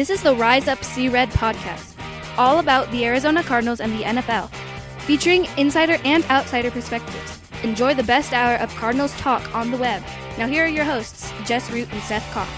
This is the Rise Up See Red podcast, all about the Arizona Cardinals and the NFL, featuring insider and outsider perspectives. Enjoy the best hour of Cardinals talk on the web. Now here are your hosts, Jess Root and Seth Cox.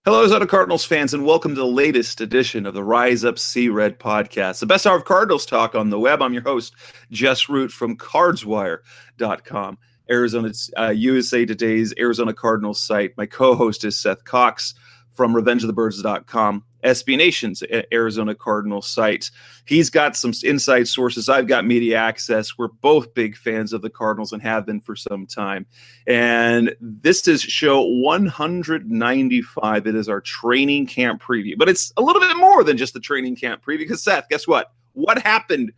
Hello, Arizona Cardinals fans, and welcome to the latest edition of the Rise Up See Red podcast, the best hour of Cardinals talk on the web. I'm your host, Jess Root from cardswire.com. Arizona's USA Today's Arizona Cardinals site. My co-host is Seth Cox from revengeofthebirds.com, SB Nation's Arizona Cardinals site. He's got some inside sources. I've got media access. We're both big fans of the Cardinals and have been for some time. And this is show 195. It is our training camp preview. But it's a little bit more than just the training camp preview because, Seth, guess what? What happened?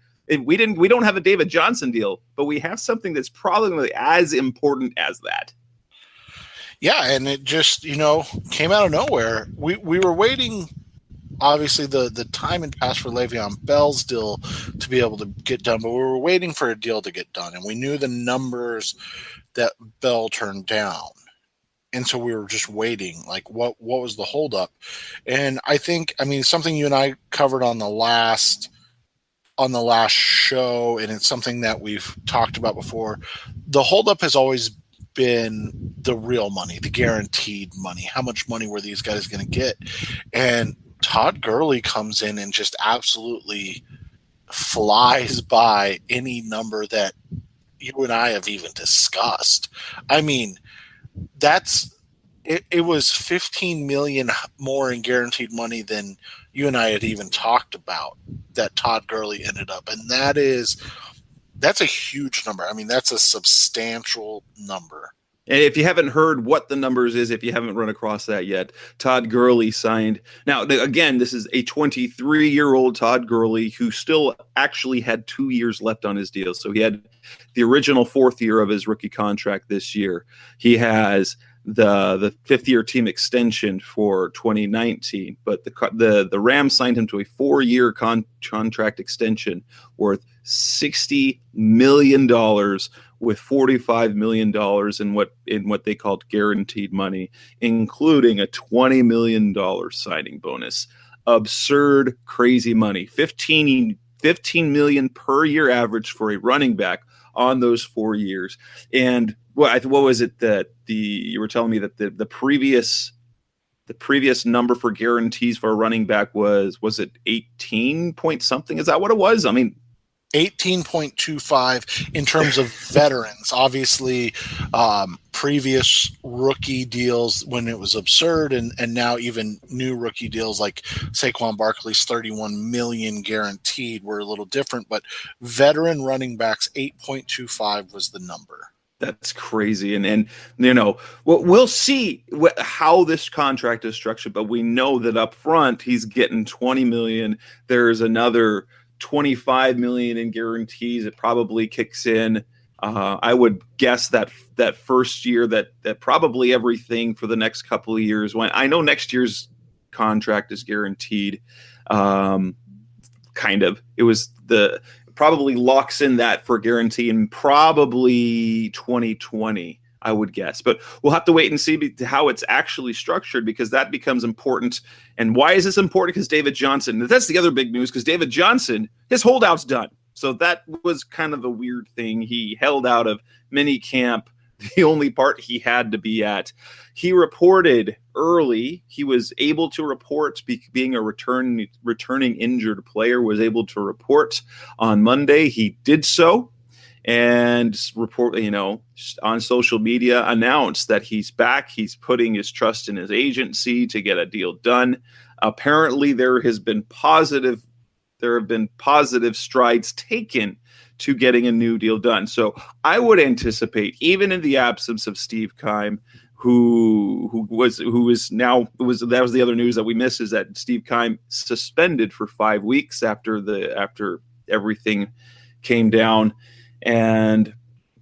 We don't have a David Johnson deal, but we have something that's probably as important as that. Yeah, and it just, came out of nowhere. We were waiting, obviously, the time had passed for Le'Veon Bell's deal to be able to get done, but we were waiting for a deal to get done, and we knew the numbers that Bell turned down. And so we were just waiting, like what was the holdup? And I think, something you and I covered on the last show, and it's something that we've talked about before. The holdup has always been the real money, the guaranteed money. How much money were these guys going to get? And Todd Gurley comes in and just absolutely flies by any number that you and I have even discussed. It was $15 million more in guaranteed money than you and I had even talked about that Todd Gurley ended up. And that's a huge number. That's a substantial number. And if you haven't heard what the numbers is, if you haven't run across that yet, Todd Gurley signed. Now, again, this is a 23-year-old Todd Gurley who still actually had 2 years left on his deal. So he had the original fourth year of his rookie contract this year. He has the fifth-year team extension for 2019, but the Rams signed him to a 4-year contract extension worth $60 million with $45 million in what they called guaranteed money, including a $20 million signing bonus. Absurd, crazy money. 15 million per year average for a running back on those 4 years. And what was it that you were telling me that the previous number for guarantees for a running back was it 18 point something? Is that what it was? 18.25 in terms of veterans. Obviously, previous rookie deals when it was absurd, and now even new rookie deals like Saquon Barkley's $31 million guaranteed were a little different, but veteran running backs, 8.25 was the number. That's crazy. And we'll see how this contract is structured, but we know that up front he's getting $20 million. There's another $25 million in guarantees. It probably kicks in. I would guess that first year that probably everything for the next couple of years. When I know next year's contract is guaranteed, kind of. It was probably locks in that for guarantee in probably 2020. I would guess, but we'll have to wait and see how it's actually structured because that becomes important. And why is this important? Because David Johnson, that's the other big news, because David Johnson, his holdout's done. So that was kind of a weird thing. He held out of mini camp, the only part he had to be at. He reported early. He was able to report, being a returning injured player, was able to report on Monday. He did so. And report, on social media, announced that he's back. He's putting his trust in his agency to get a deal done. Apparently, there have been positive strides taken to getting a new deal done. So I would anticipate, even in the absence of Steve Keim, that was the other news that we missed, is that Steve Keim suspended for 5 weeks after everything came down. And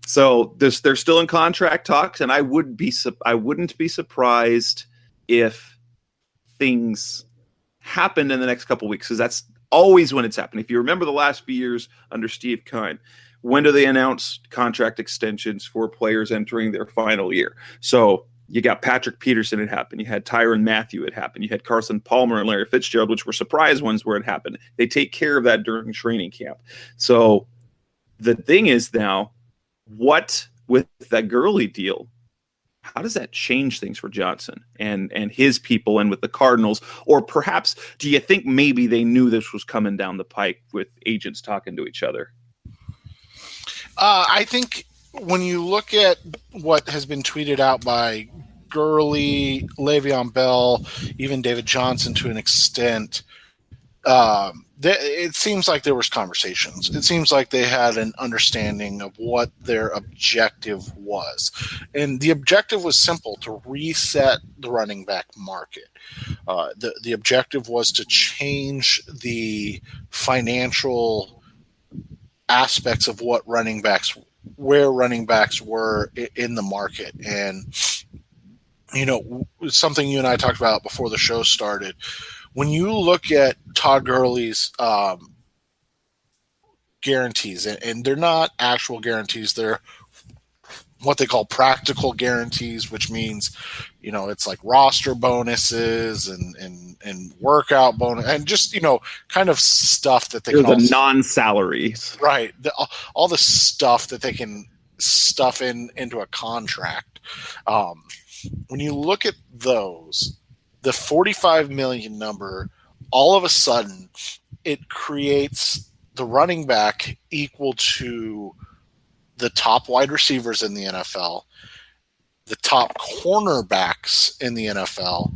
so they're still in contract talks, and I wouldn't be surprised if things happened in the next couple of weeks, because Always when it's happened. If you remember the last few years under Steve Keim, when do they announce contract extensions for players entering their final year? So you got Patrick Peterson, it happened. You had Tyrann Mathieu, it happened. You had Carson Palmer and Larry Fitzgerald, which were surprise ones where it happened. They take care of that during training camp. So the thing is now, what with that Gurley deal, how does that change things for Johnson and his people and with the Cardinals? Or perhaps, do you think maybe they knew this was coming down the pike with agents talking to each other? I think when you look at what has been tweeted out by Gurley, Le'Veon Bell, even David Johnson to an extent, it seems like there was conversations. It seems like they had an understanding of what their objective was. And the objective was simple: to reset the running back market. The objective was to change the financial aspects of where running backs were in the market. And, something you and I talked about before the show started, when you look at Todd Gurley's guarantees, and they're not actual guarantees, they're what they call practical guarantees, which means, it's like roster bonuses and workout bonus and just, kind of stuff that they can the non-salaries. Right. All the stuff that they can stuff into a contract. When you look at those, the 45 million number, all of a sudden it creates the running back equal to the top wide receivers in the NFL, the top cornerbacks in the NFL,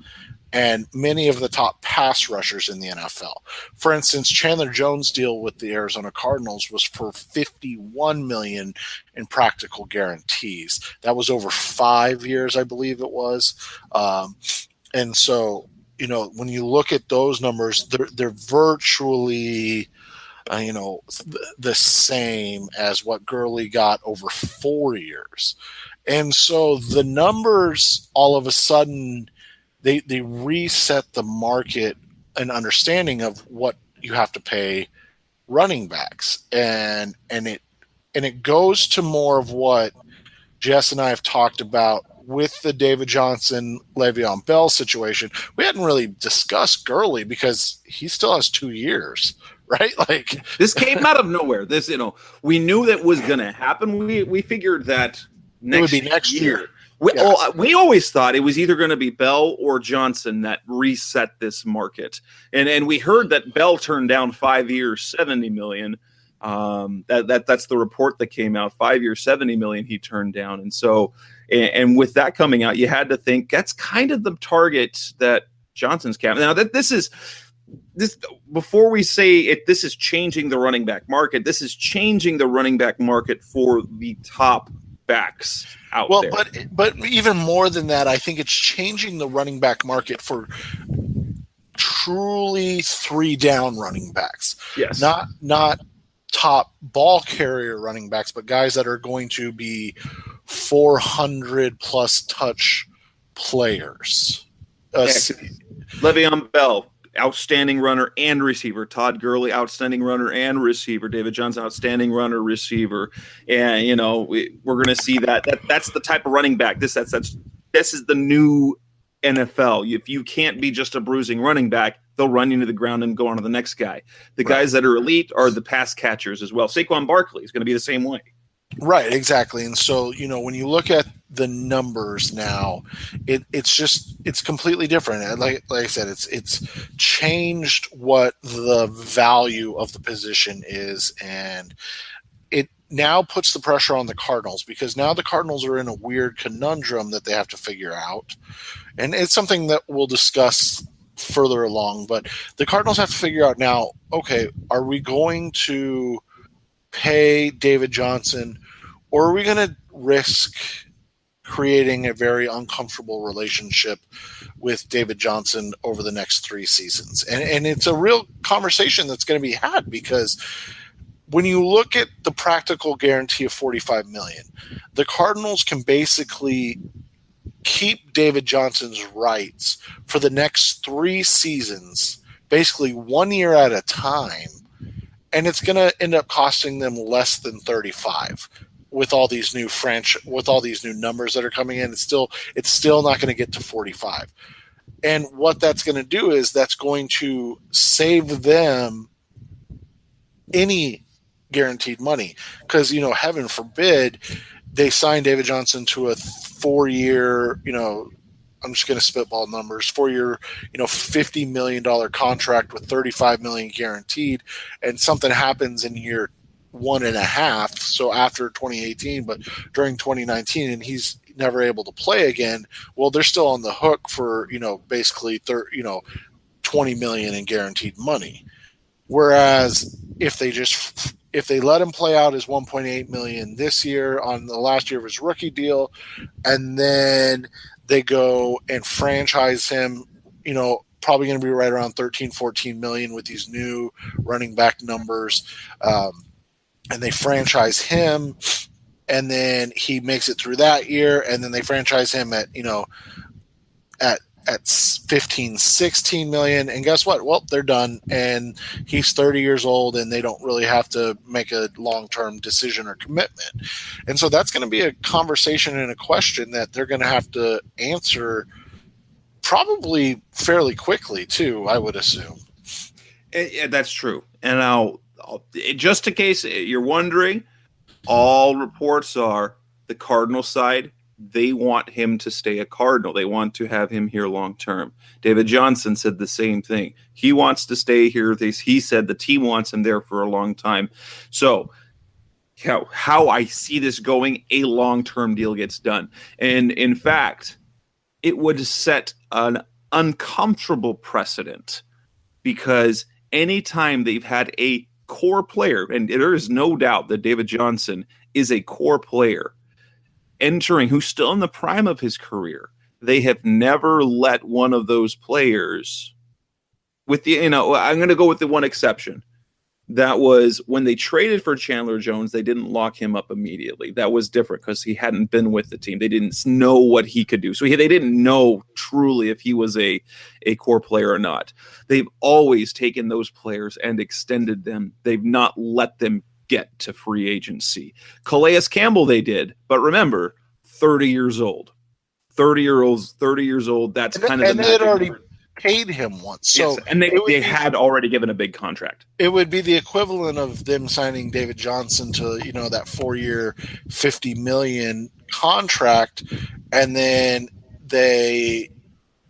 and many of the top pass rushers in the NFL. For instance, Chandler Jones' deal with the Arizona Cardinals was for $51 million in practical guarantees. That was over 5 years, I believe it was. And so, when you look at those numbers, they're virtually the same as what Gurley got over 4 years. And so the numbers all of a sudden, they reset the market and understanding of what you have to pay running backs. And it goes to more of what Jess and I have talked about with the David Johnson, Le'Veon Bell situation. We hadn't really discussed Gurley because he still has 2 years. Right? Like, this came out of nowhere. This, we knew that was going to happen. We figured that it would be next year. We always thought it was either going to be Bell or Johnson that reset this market. And we heard that Bell turned down 5 years, $70 million. That's the report that came out. 5 years, $70 million he turned down. And so, and with that coming out, you had to think that's kind of the target that Johnson's cap. Now that this before we say it, this is changing the running back market. This is changing the running back market for the top backs out there. But even more than that, I think it's changing the running back market for truly 3-down running backs. Yes, not top ball carrier running backs, but guys that are going to be 400 plus touch players. Le'Veon Bell, outstanding runner and receiver. Todd Gurley, outstanding runner and receiver. David Johnson, outstanding runner, receiver. And we're going to see that's the type of running back. This is the new NFL. If you can't be just a bruising running back, they'll run you to the ground and go on to the next guy. The guys that are elite are the pass catchers as well. Saquon Barkley is going to be the same way. Right, exactly. And so, when you look at the numbers now, it's completely different. Like I said, it's changed what the value of the position is, and it now puts the pressure on the Cardinals because now the Cardinals are in a weird conundrum that they have to figure out. And it's something that we'll discuss further along, but the Cardinals have to figure out now, okay, are we going to pay David Johnson, or are we going to risk creating a very uncomfortable relationship with David Johnson over the next 3 seasons? And it's a real conversation that's going to be had because when you look at the practical guarantee of $45 million, the Cardinals can basically keep David Johnson's rights for the next 3 seasons basically 1 year at a time, and it's going to end up costing them less than 35 with all these new numbers that are coming in. It's still not going to get to 45. And what that's going to do is that's going to save them any guaranteed money, because heaven forbid they sign David Johnson to a 4-year, I'm just going to spitball numbers, 4-year, $50 million contract with $35 million guaranteed, and something happens in year 1.5, so after 2018, but during 2019, and he's never able to play again. Well, they're still on the hook for basically $20 million in guaranteed money. Whereas if they let him play out his $1.8 million this year on the last year of his rookie deal, and then they go and franchise him, probably going to be right around 13, 14 million with these new running back numbers. And they franchise him, and then he makes it through that year, and then they franchise him at 15, 16 million. And guess what? Well, they're done. And he's 30 years old, and they don't really have to make a long-term decision or commitment. And so that's going to be a conversation and a question that they're going to have to answer probably fairly quickly too, I would assume. Yeah, that's true. And I'll just in case you're wondering, all reports are the Cardinal side, they want him to stay a Cardinal. They want to have him here long term. David Johnson said the same thing. He wants to stay here. He said the team wants him there for a long time. So how I see this going, a long-term deal gets done. And in fact, it would set an uncomfortable precedent, because anytime they've had a core player, and there is no doubt that David Johnson is a core player entering, who's still in the prime of his career, they have never let one of those players, with the, I'm going to go with the one exception. That was when they traded for Chandler Jones, they didn't lock him up immediately. That was different because he hadn't been with the team. They didn't know what he could do. So they didn't know truly if he was a core player or not. They've always taken those players and extended them. They've not let them get to free agency. Calais Campbell they did, but remember, 30 years old. 30 years old, that's kind of the magic. And they had already paid him once. So yes, and they had already given a big contract. It would be the equivalent of them signing David Johnson to, that 4-year, $50 million contract, and then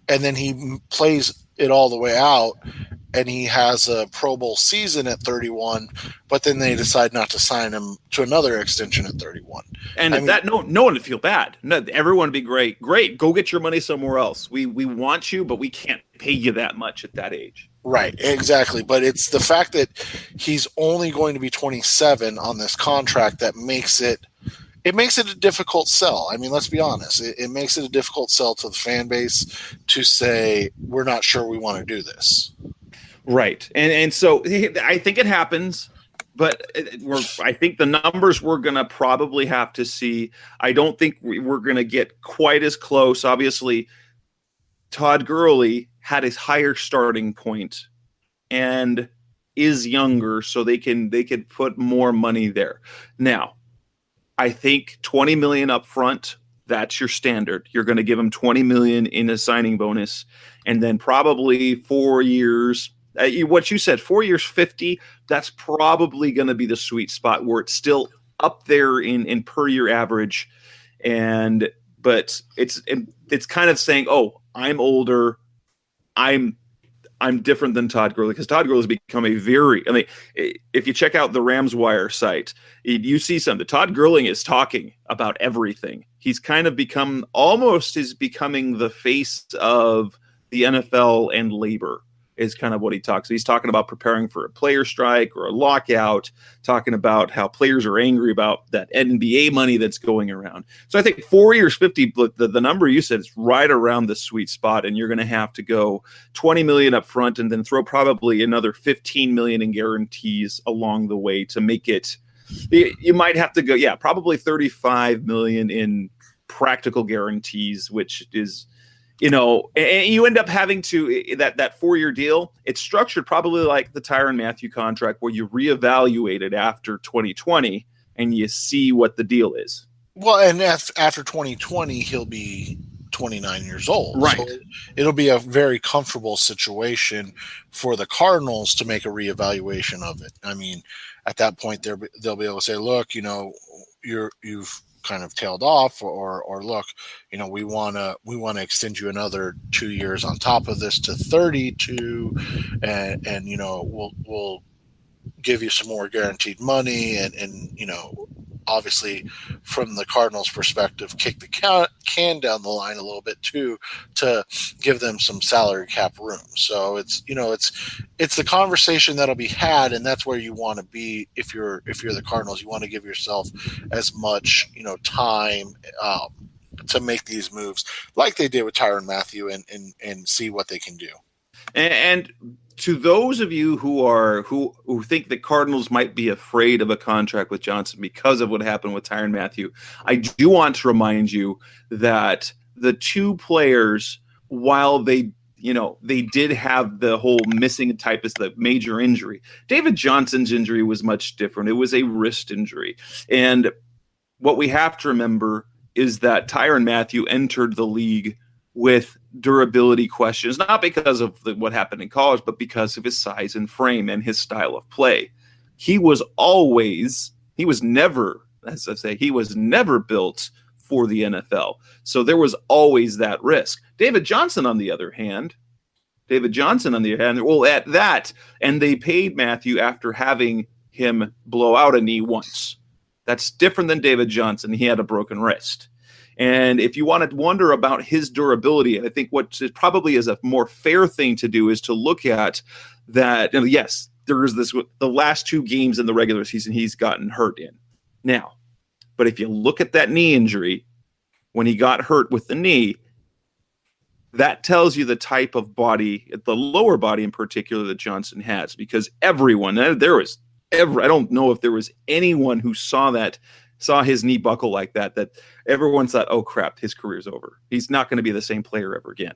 he plays it all the way out, and he has a Pro Bowl season at 31, but then they decide not to sign him to another extension at 31. And no one would feel bad. No, everyone would be great. Great, go get your money somewhere else. We want you, but we can't pay you that much at that age. Right, exactly. But it's the fact that he's only going to be 27 on this contract that makes it a difficult sell. I mean, let's be honest. It makes it a difficult sell to the fan base to say, we're not sure we want to do this. Right. And so I think it happens, but I think the numbers we're going to probably have to see. I don't think we're going to get quite as close. Obviously, Todd Gurley had a higher starting point and is younger, so they can put more money there. Now, I think $20 million up front, that's your standard. You're going to give him $20 million in a signing bonus, and then probably 4 years. What you said, 4 years, 50. That's probably going to be the sweet spot where it's still up there in per year average, but it's kind of saying, oh, I'm older, I'm different than Todd Gurley, because Todd Gurley has become if you check out the Rams Wire site, you see something. Todd Gurley is talking about everything. He's kind of becoming the face of the NFL and labor, is kind of what he talks. He's talking about preparing for a player strike or a lockout, talking about how players are angry about that NBA money that's going around. So I think 4 years, 50, the number you said is right around the sweet spot, and you're going to have to go $20 million up front and then throw probably another $15 million in guarantees along the way to make it. You might have to go, probably $35 million in practical guarantees, which is, and you end up having to that 4-year deal. It's structured probably like the Tyrann Mathieu contract, where you reevaluate it after 2020 and you see what the deal is. Well, and after 2020, he'll be 29 years old. Right. So it'll be a very comfortable situation for the Cardinals to make a reevaluation of it. I mean, at that point, they'll be able to say, look, you've kind of tailed off, or look, we want to extend you another 2 years on top of this to 32, and we'll give you some more guaranteed money, and obviously from the Cardinals' perspective, kick the can down the line a little bit too, to give them some salary cap room. So it's the conversation that'll be had, and that's where you want to be if you're the Cardinals. You want to give yourself as much time to make these moves like they did with Tyrann Mathieu, and see what they can do. And to those of you who think the Cardinals might be afraid of a contract with Johnson because of what happened with Tyrann Mathieu, I do want to remind you that the two players, while they did have the whole missing type as the major injury, David Johnson's injury was much different. It was a wrist injury. And what we have to remember is that Tyrann Mathieu entered the league with durability questions, not because of what happened in college, but because of his size and frame and his style of play. He was never built for the NFL. So there was always that risk. David Johnson, on the other hand, well, at that, and they paid Mathieu after having him blow out a knee once. That's different than David Johnson. He had a broken wrist. And if you want to wonder about his durability, I think what probably is a more fair thing to do is to look at that. Yes, there is the last 2 games in the regular season he's gotten hurt in. Now, but if you look at that knee injury, when he got hurt with the knee, that tells you the type of body, the lower body in particular, that Johnson has. Because I don't know if there was anyone who saw his knee buckle like that everyone thought, oh crap, his career's over. He's not going to be the same player ever again.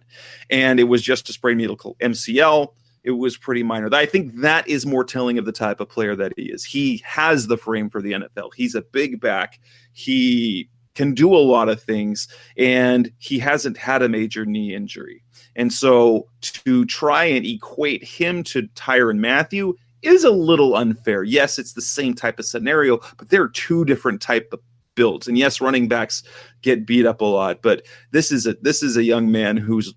And it was just a sprained MCL. It was pretty minor. I think that is more telling of the type of player that he is. He has the frame for the NFL. He's a big back. He can do a lot of things, and he hasn't had a major knee injury. And so to try and equate him to Tyrann Mathieu is a little unfair. Yes, it's the same type of scenario, but they're 2 different type of builds. And yes, running backs get beat up a lot, but this is a young man whose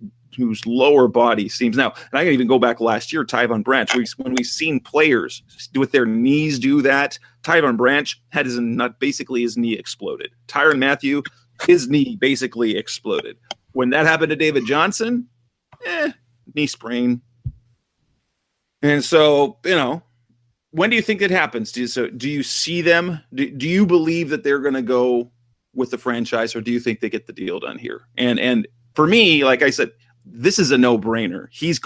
lower body seems now. And I can even go back last year, Tyvon Branch. When we've seen players with their knees do that, Tyvon Branch had his knee exploded. Tyrann Mathieu, his knee basically exploded. When that happened to David Johnson, knee sprain. And so, when do you think that happens? Do you see them? Do you believe that they're going to go with the franchise, or do you think they get the deal done here? And for me, like I said, this is a no-brainer. He's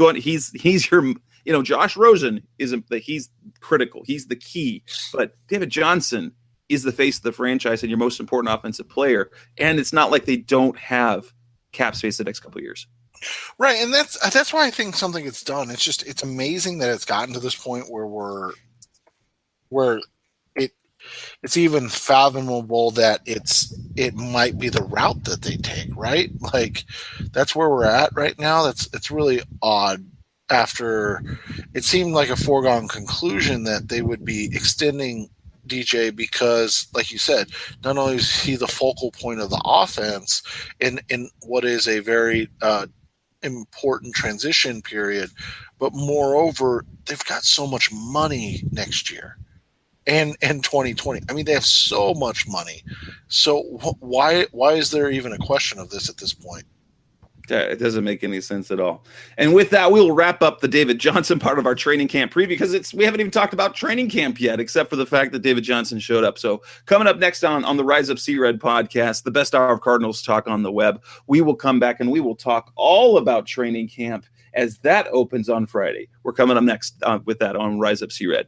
your, Josh Rosen he's critical. He's the key. But David Johnson is the face of the franchise and your most important offensive player. And it's not like they don't have cap space the next couple of years. Right, and that's why I think something gets done. It's amazing that it's gotten to this point where it's even fathomable that it might be the route that they take, right? Like, that's where we're at right now. It's really odd. After it seemed like a foregone conclusion that they would be extending DJ because, like you said, not only is he the focal point of the offense in what is a very important transition period, but moreover, they've got so much money next year and 2020. I mean, they have so much money. So why is there even a question of this at this point? It doesn't make any sense at all. And with that, we'll wrap up the David Johnson part of our training camp preview, because we haven't even talked about training camp yet, except for the fact that David Johnson showed up. So coming up next on the Rise Up Sea Red podcast, the best hour of Cardinals talk on the web, we will come back and we will talk all about training camp as that opens on Friday. We're coming up next with that on Rise Up Sea Red.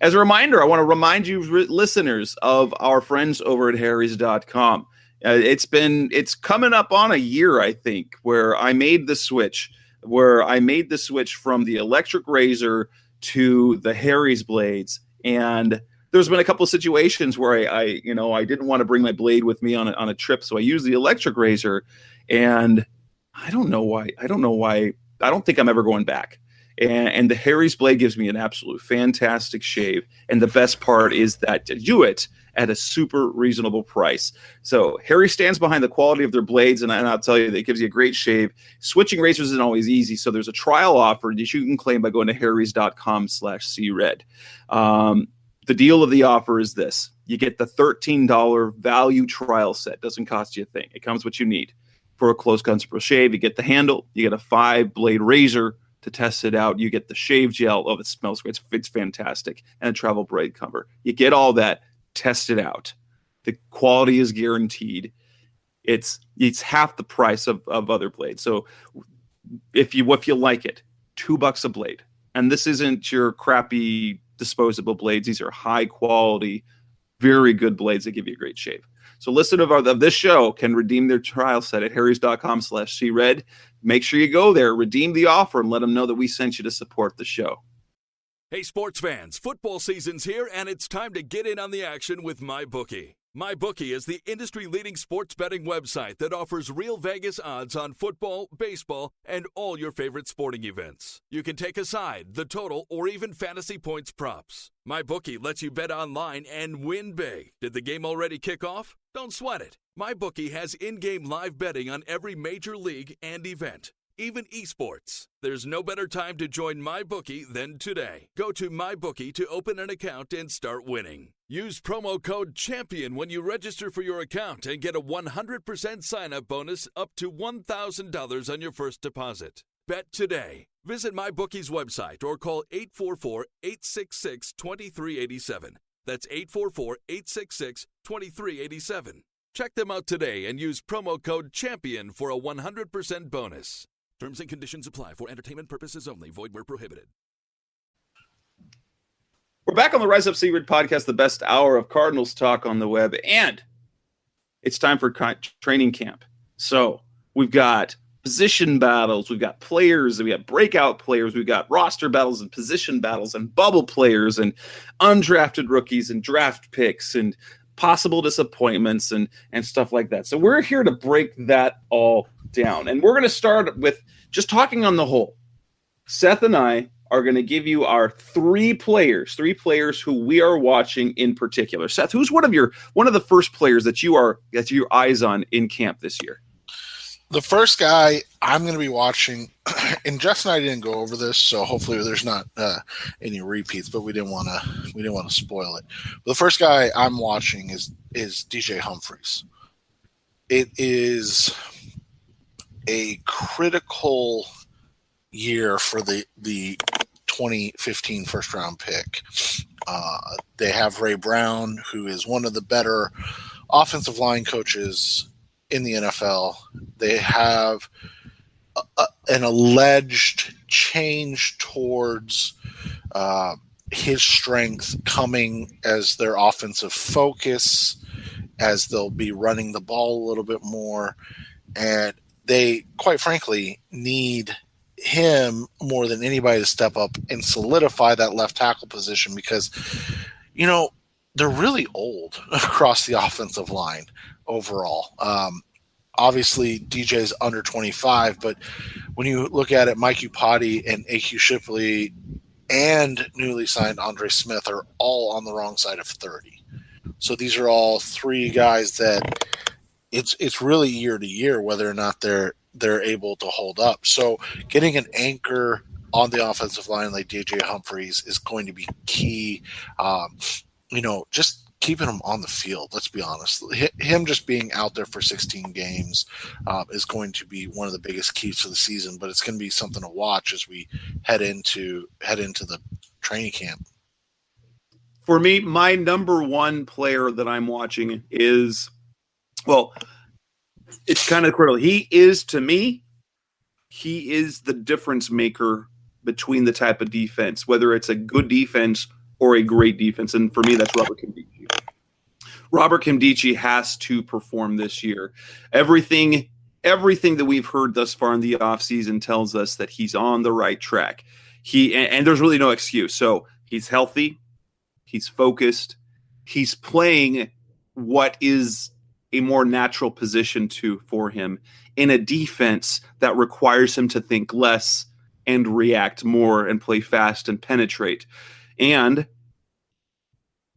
As a reminder, I want to remind you listeners of our friends over at Harry's.com. It's coming up on a year, I think, where I made the switch from the electric razor to the Harry's blades. And there's been a couple of situations where I didn't want to bring my blade with me on a trip, so I used the electric razor, and I don't know why. I don't think I'm ever going back. And the Harry's blade gives me an absolute fantastic shave. And the best part is that to do it at a super reasonable price. So Harry stands behind the quality of their blades, and I'll tell you, that it gives you a great shave. Switching razors isn't always easy, so there's a trial offer that you can claim by going to harrys.com/cred. The deal of the offer is this. You get the $13 value trial set. Doesn't cost you a thing. It comes what you need for a close comfortable shave. You get the handle. You get a 5-blade razor to test it out. You get the shave gel. Oh, it smells great. It's fantastic. And a travel blade cover. You get all that. Test it out. The quality is guaranteed. It's half the price of other blades. So if you like it, $2 a blade. And this isn't your crappy disposable blades. These are high quality, very good blades that give you a great shave. So listeners of this show can redeem their trial set at harrys.com/cred. Make sure you go there, redeem the offer, and let them know that we sent you to support the show. Hey, sports fans, football season's here, and it's time to get in on the action with MyBookie. MyBookie is the industry-leading sports betting website that offers real Vegas odds on football, baseball, and all your favorite sporting events. You can take a side, the total, or even fantasy points props. MyBookie lets you bet online and win big. Did the game already kick off? Don't sweat it. MyBookie has in-game live betting on every major league and event, even esports. There's no better time to join MyBookie than today. Go to MyBookie to open an account and start winning. Use promo code CHAMPION when you register for your account and get a 100% sign-up bonus up to $1,000 on your first deposit. Bet today. Visit MyBookie's website or call 844-866-2387. That's 844-866-2387. Check them out today and use promo code CHAMPION for a 100% bonus. Terms and conditions apply for entertainment purposes only. Void where prohibited. We're back on the Rise Up Secret podcast, the best hour of Cardinals talk on the web, and it's time for training camp. So we've got position battles, we've got players, we got breakout players, we've got roster battles and position battles and bubble players and undrafted rookies and draft picks and possible disappointments and stuff like that. So we're here to break that all down. And we're going to start with just talking on the whole. Seth and I are going to give you our three players who we are watching in particular. Seth, who's one of the first players that your eyes on in camp this year? The first guy I'm going to be watching, and Jess and I didn't go over this, so hopefully there's not any repeats, but we didn't want to spoil it. But the first guy I'm watching is DJ Humphries. It is a critical year for the 2015 first round pick. They have Ray Brown, who is one of the better offensive line coaches in the NFL. They have an alleged change towards his strength coming as their offensive focus, as they'll be running the ball a little bit more. And they, quite frankly, need him more than anybody to step up and solidify that left tackle position because, they're really old across the offensive line overall. Obviously, DJ's under 25, but when you look at it, Mike Upati and AQ Shipley and newly signed Andre Smith are all on the wrong side of 30. So these are all three guys that it's really year to year whether or not they're able to hold up. So getting an anchor on the offensive line like DJ Humphries is going to be key. Just keeping him on the field, let's be honest. Him just being out there for 16 games is going to be one of the biggest keys to the season, but it's going to be something to watch as we head into the training camp. For me, my number one player that I'm watching is, it's kind of critical. He is the difference maker between the type of defense, whether it's a good defense or a great defense. And for me, that's Robert Nkemdiche. Robert Nkemdiche has to perform this year. Everything that we've heard thus far in the offseason tells us that he's on the right track. And there's really no excuse. So he's healthy, he's focused, he's playing what is a more natural position for him in a defense that requires him to think less and react more and play fast and penetrate. And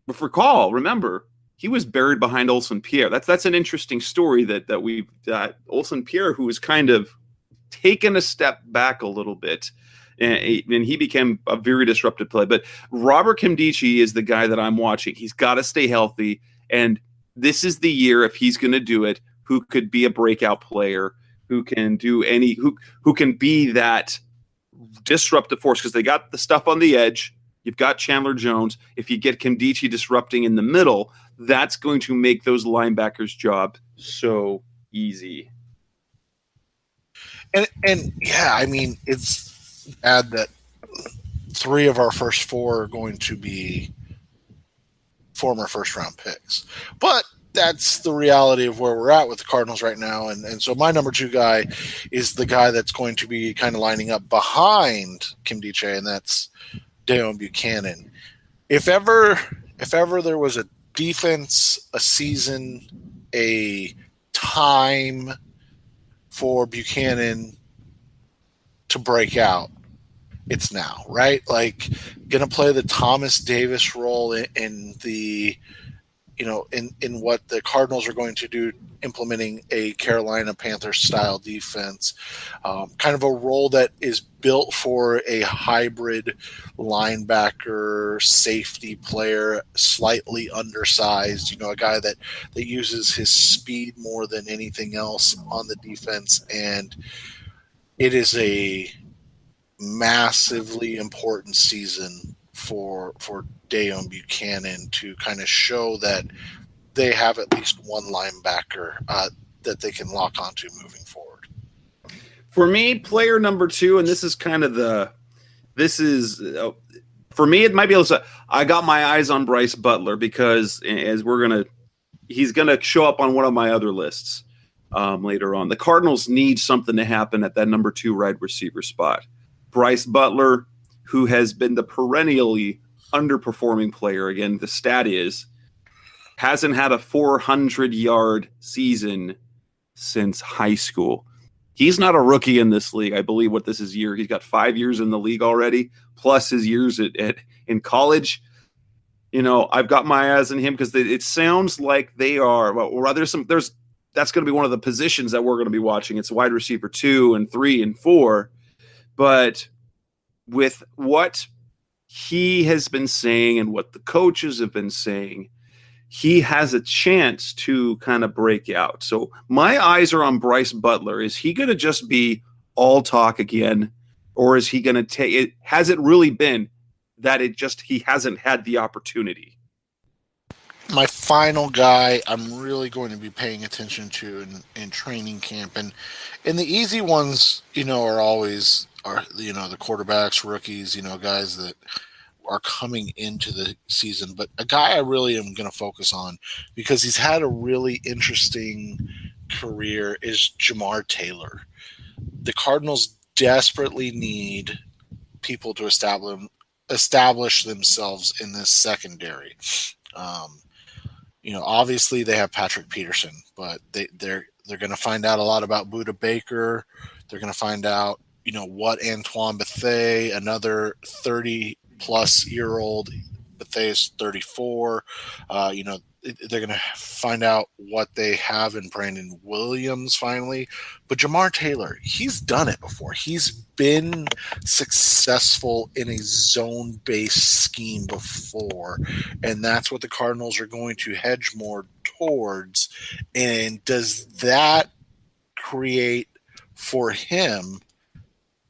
remember, he was buried behind Olsen Pierre. That's an interesting story that we've got. Olsen Pierre, who was kind of taken a step back a little bit, and he became a very disruptive play. But Robert Nkemdiche is the guy that I'm watching. He's got to stay healthy, and this is the year, if he's going to do it, who could be a breakout player, who can be that disruptive force, because they got the stuff on the edge. You've got Chandler Jones. If you get Nkemdiche disrupting in the middle, that's going to make those linebackers' job so easy. And yeah, I mean, it's bad that 3 of our first 4 are going to be former first-round picks. But that's the reality of where we're at with the Cardinals right now. And so my number 2 guy is the guy that's going to be kind of lining up behind Nkemdiche, and that's Deone Bucannon. If ever there was a defense, a season, a time for Bucannon to break out, it's now, right? Like, gonna play the Thomas Davis role in the, in what the Cardinals are going to do, implementing a Carolina Panthers style defense, kind of a role that is built for a hybrid linebacker, safety player, slightly undersized, a guy that uses his speed more than anything else on the defense. And it is a massively important season for Deone Bucannon to kind of show that they have at least one linebacker that they can lock onto moving forward. For me, player number 2, and this is for me, it might be I got my eyes on Bryce Butler, because he's gonna show up on one of my other lists later on. The Cardinals need something to happen at that number 2 wide receiver spot. Bryce Butler, who has been the perennially underperforming player, again, the stat is, hasn't had a 400-yard season since high school. He's not a rookie in this league. I believe what this is year. He's got 5 years in the league already, plus his years in college. I've got my eyes on him because it sounds like they are. Well, that's going to be one of the positions that we're going to be watching. It's wide receiver 2 and 3 and 4. But with what he has been saying and what the coaches have been saying, he has a chance to kind of break out. So my eyes are on Bryce Butler. Is he going to just be all talk again? Or is he going to take it? Has it really been that he hasn't had the opportunity? My final guy I'm really going to be paying attention to in training camp. And the easy ones, are always the quarterbacks, rookies, guys that are coming into the season. But a guy I really am going to focus on, because he's had a really interesting career, is Jamar Taylor. The Cardinals desperately need people to establish themselves in this secondary. Obviously they have Patrick Peterson, but they're going to find out a lot about Budda Baker. They're going to find out, what Antoine Bethea, another 30-plus-year-old, Bethea is 34. They're going to find out what they have in Brandon Williams finally. But Jamar Taylor, he's done it before. He's been successful in a zone-based scheme before, and that's what the Cardinals are going to hedge more towards. And does that create for him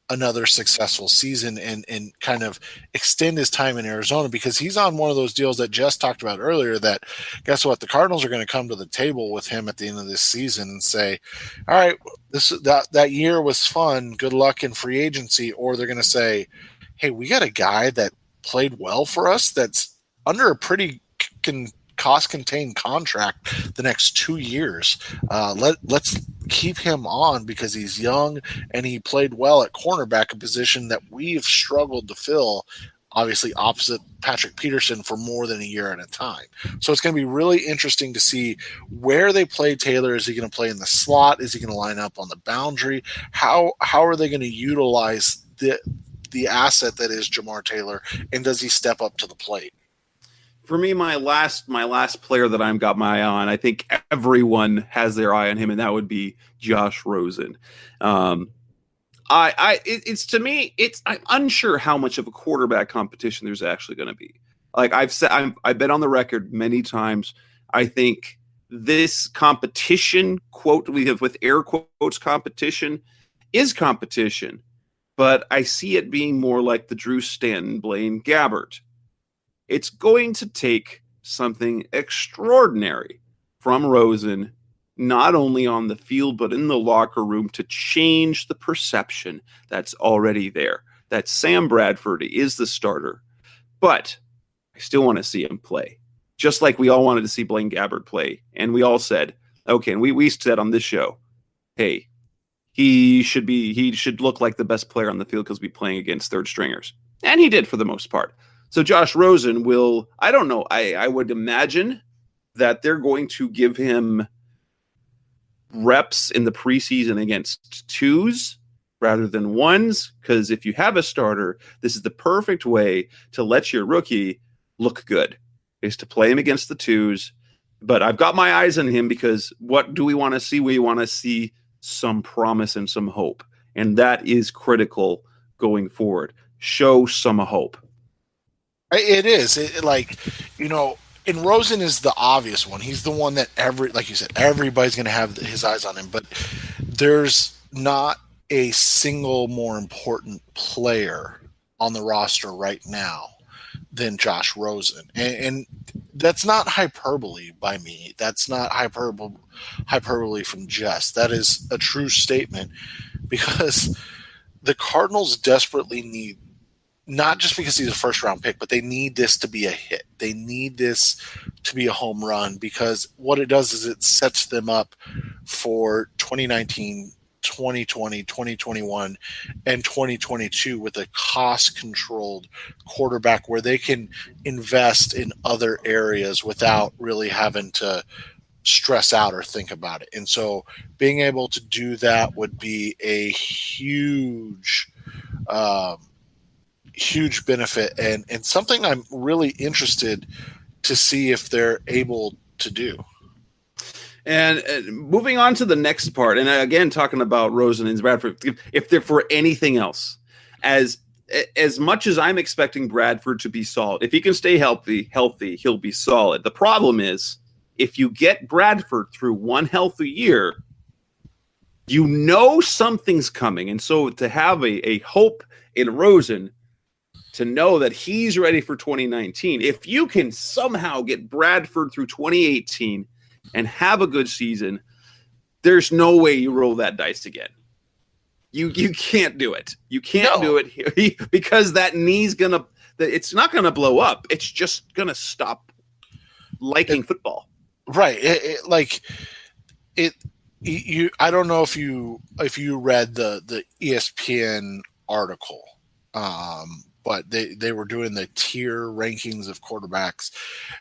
another successful season and kind of extend his time in Arizona? Because he's on one of those deals that Jess talked about earlier, that guess what, the Cardinals are going to come to the table with him at the end of this season and say, all right, that year was fun, good luck in free agency. Or they're going to say, hey, we got a guy that played well for us that's under a pretty cost-contained contract the next 2 years. Let's keep him on because he's young and he played well at cornerback, a position that we've struggled to fill, obviously opposite Patrick Peterson, for more than a year at a time. So it's going to be really interesting to see where they play Taylor. Is he going to play in the slot? Is he going to line up on the boundary? How are they going to utilize the asset that is Jamar Taylor, and does he step up to the plate? For me, my last player that I've got my eye on, I think everyone has their eye on him, and that would be Josh Rosen. It's to me, I'm unsure how much of a quarterback competition there's actually going to be. Like I've said, I've been on the record many times. I think this competition, quote, we have with air quotes, competition is competition, but I see it being more like the Drew Stanton, Blaine Gabbert. It's going to take something extraordinary from Rosen, not only on the field, but in the locker room, to change the perception that's already there, that Sam Bradford is the starter. But I still want to see him play, just like we all wanted to see Blaine Gabbert play. And we all said, okay, and we said on this show, hey, he should look like the best player on the field because we'll be playing against third stringers. And he did for the most part. So Josh Rosen will, I don't know, I would imagine that they're going to give him reps in the preseason against twos rather than ones, because if you have a starter, this is the perfect way to let your rookie look good, is to play him against the twos. But I've got my eyes on him because what do we want to see? We want to see some promise and some hope, and that is critical going forward. Show some hope. It is. And Rosen is the obvious one. He's the one that like you said, everybody's going to have his eyes on him. But there's not a single more important player on the roster right now than Josh Rosen. And that's not hyperbole by me. That's not hyperbole from Jess. That is a true statement, because the Cardinals desperately need, not just because he's a first-round pick, but they need this to be a hit. They need this to be a home run, because what it does is it sets them up for 2019, 2020, 2021, and 2022 with a cost-controlled quarterback where they can invest in other areas without really having to stress out or think about it. And so being able to do that would be a huge benefit and something I'm really interested to see if they're able to do. And moving on to the next part, and again, talking about Rosen and Bradford, if they're for anything else, as much as I'm expecting Bradford to be solid, if he can stay healthy, he'll be solid. The problem is, if you get Bradford through one healthy year, you know something's coming. And so to have a hope in Rosen, to know that he's ready for 2019, if you can somehow get Bradford through 2018 and have a good season, there's no way you roll that dice again. You can't do it. You can't do it here because that knee's it's not gonna blow up. It's just gonna stop liking football. Right. I don't know if you read the ESPN article, but they were doing the tier rankings of quarterbacks,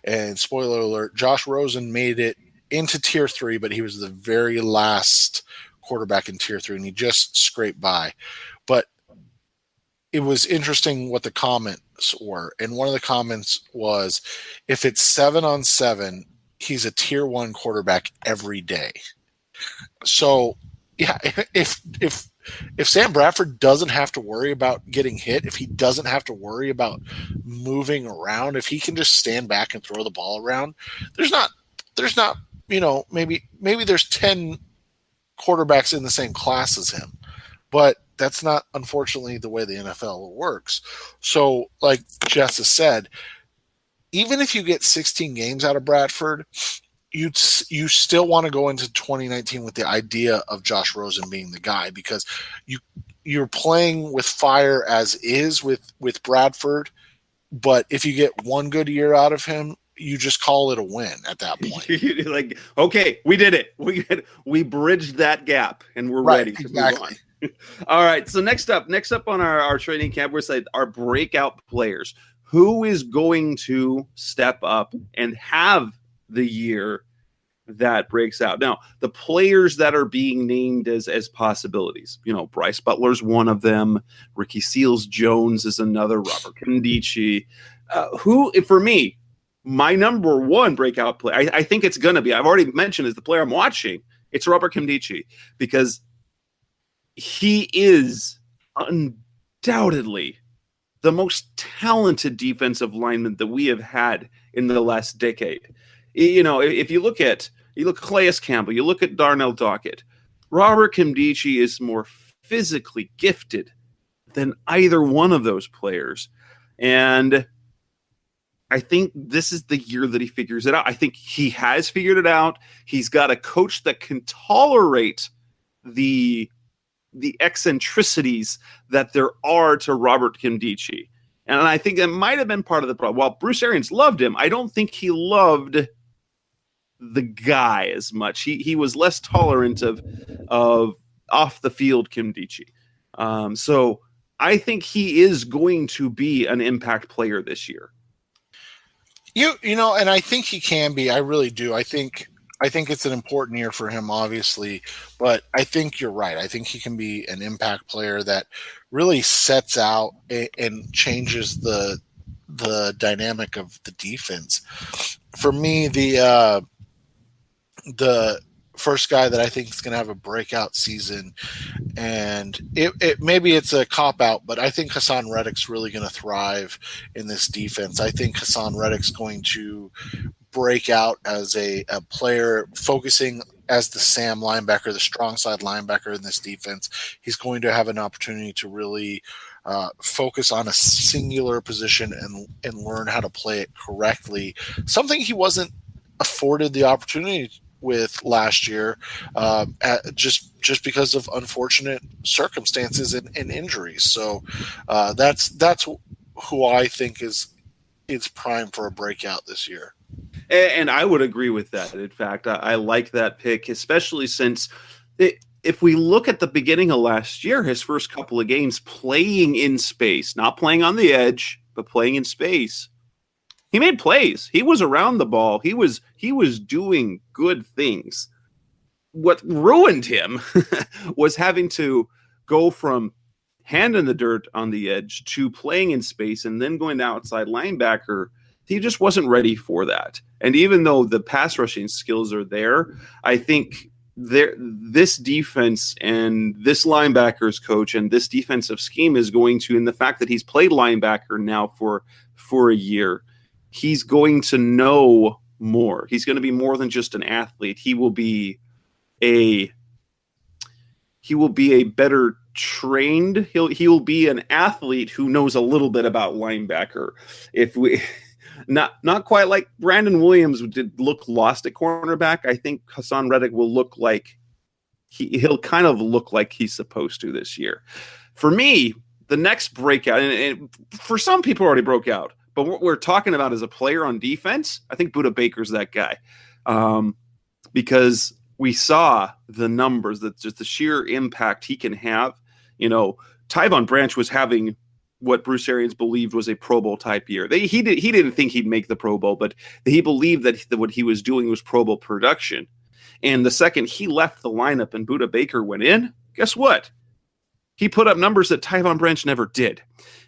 and spoiler alert, Josh Rosen made it into tier 3, but he was the very last quarterback in tier 3, and he just scraped by. But it was interesting what the comments were, and one of the comments was, if it's 7-on-7, he's a tier 1 quarterback every day. So yeah, if Sam Bradford doesn't have to worry about getting hit, if he doesn't have to worry about moving around, if he can just stand back and throw the ball around, there's not, maybe there's 10 quarterbacks in the same class as him, but that's not, unfortunately, the way the NFL works. So like Jess has said, even if you get 16 games out of Bradford, you still want to go into 2019 with the idea of Josh Rosen being the guy, because you're playing with fire as is with Bradford. But if you get one good year out of him, you just call it a win at that point. Like, okay, we did it. We bridged that gap, and we're ready to move on. All right. So next up on our training camp, we're saying our breakout players. Who is going to step up and have the year that breaks out? Now, the players that are being named as possibilities, Bryce Butler's one of them. Ricky Seals-Jones is another. Robert Condici. Who, for me, my number one breakout player, I think it's going to be, I've already mentioned, is the player I'm watching. It's Robert Condici, because he is undoubtedly the most talented defensive lineman that we have had in the last decade. If you look at Calais Campbell, you look at Darnell Dockett, Robert Condici is more physically gifted than either one of those players. And I think this is the year that he figures it out. I think he has figured it out. He's got a coach that can tolerate the eccentricities that there are to Robert Condici. And I think that might have been part of the problem. While Bruce Arians loved him, I don't think he loved the guy as much. He was less tolerant of off the field Condici. So I think he is going to be an impact player this year. And I think he can be. I really do. I think it's an important year for him, obviously, but I think you're right. I think he can be an impact player that really sets out and changes the dynamic of the defense. For me, the first guy that I think is going to have a breakout season, and it maybe it's a cop-out, but I think Hassan Reddick's really going to thrive in this defense. I think Hassan Reddick's going to break out as a player focusing as the Sam linebacker, the strong side linebacker in this defense. He's going to have an opportunity to really focus on a singular position and learn how to play it correctly, something he wasn't afforded the opportunity with last year, just because of unfortunate circumstances and injuries. So that's who I think is prime for a breakout this year. And I would agree with that. In fact, I like that pick, especially since if we look at the beginning of last year, his first couple of games playing in space, not playing on the edge, but playing in space, he made plays. He was around the ball. He was doing good things. What ruined him was having to go from hand in the dirt on the edge to playing in space and then going to outside linebacker. He just wasn't ready for that. And even though the pass rushing skills are there, I think this defense and this linebackers coach and this defensive scheme is going to, in the fact that he's played linebacker now for a year, he's going to know more. He's going to be more than just an athlete. He will be a better trained. He will be an athlete who knows a little bit about linebacker. If we not quite like Brandon Williams did look lost at cornerback, I think Hassan Reddick will look like he'll kind of look like he's supposed to this year. For me, the next breakout, and for some people already broke out, but what we're talking about is a player on defense. I think Budda Baker's that guy, because we saw the numbers, that just the sheer impact he can have. Tyvon Branch was having what Bruce Arians believed was a Pro Bowl type year. He didn't think he'd make the Pro Bowl, but he believed that what he was doing was Pro Bowl production. And the second he left the lineup and Budda Baker went in, guess what? He put up numbers that Tyvon Branch never did.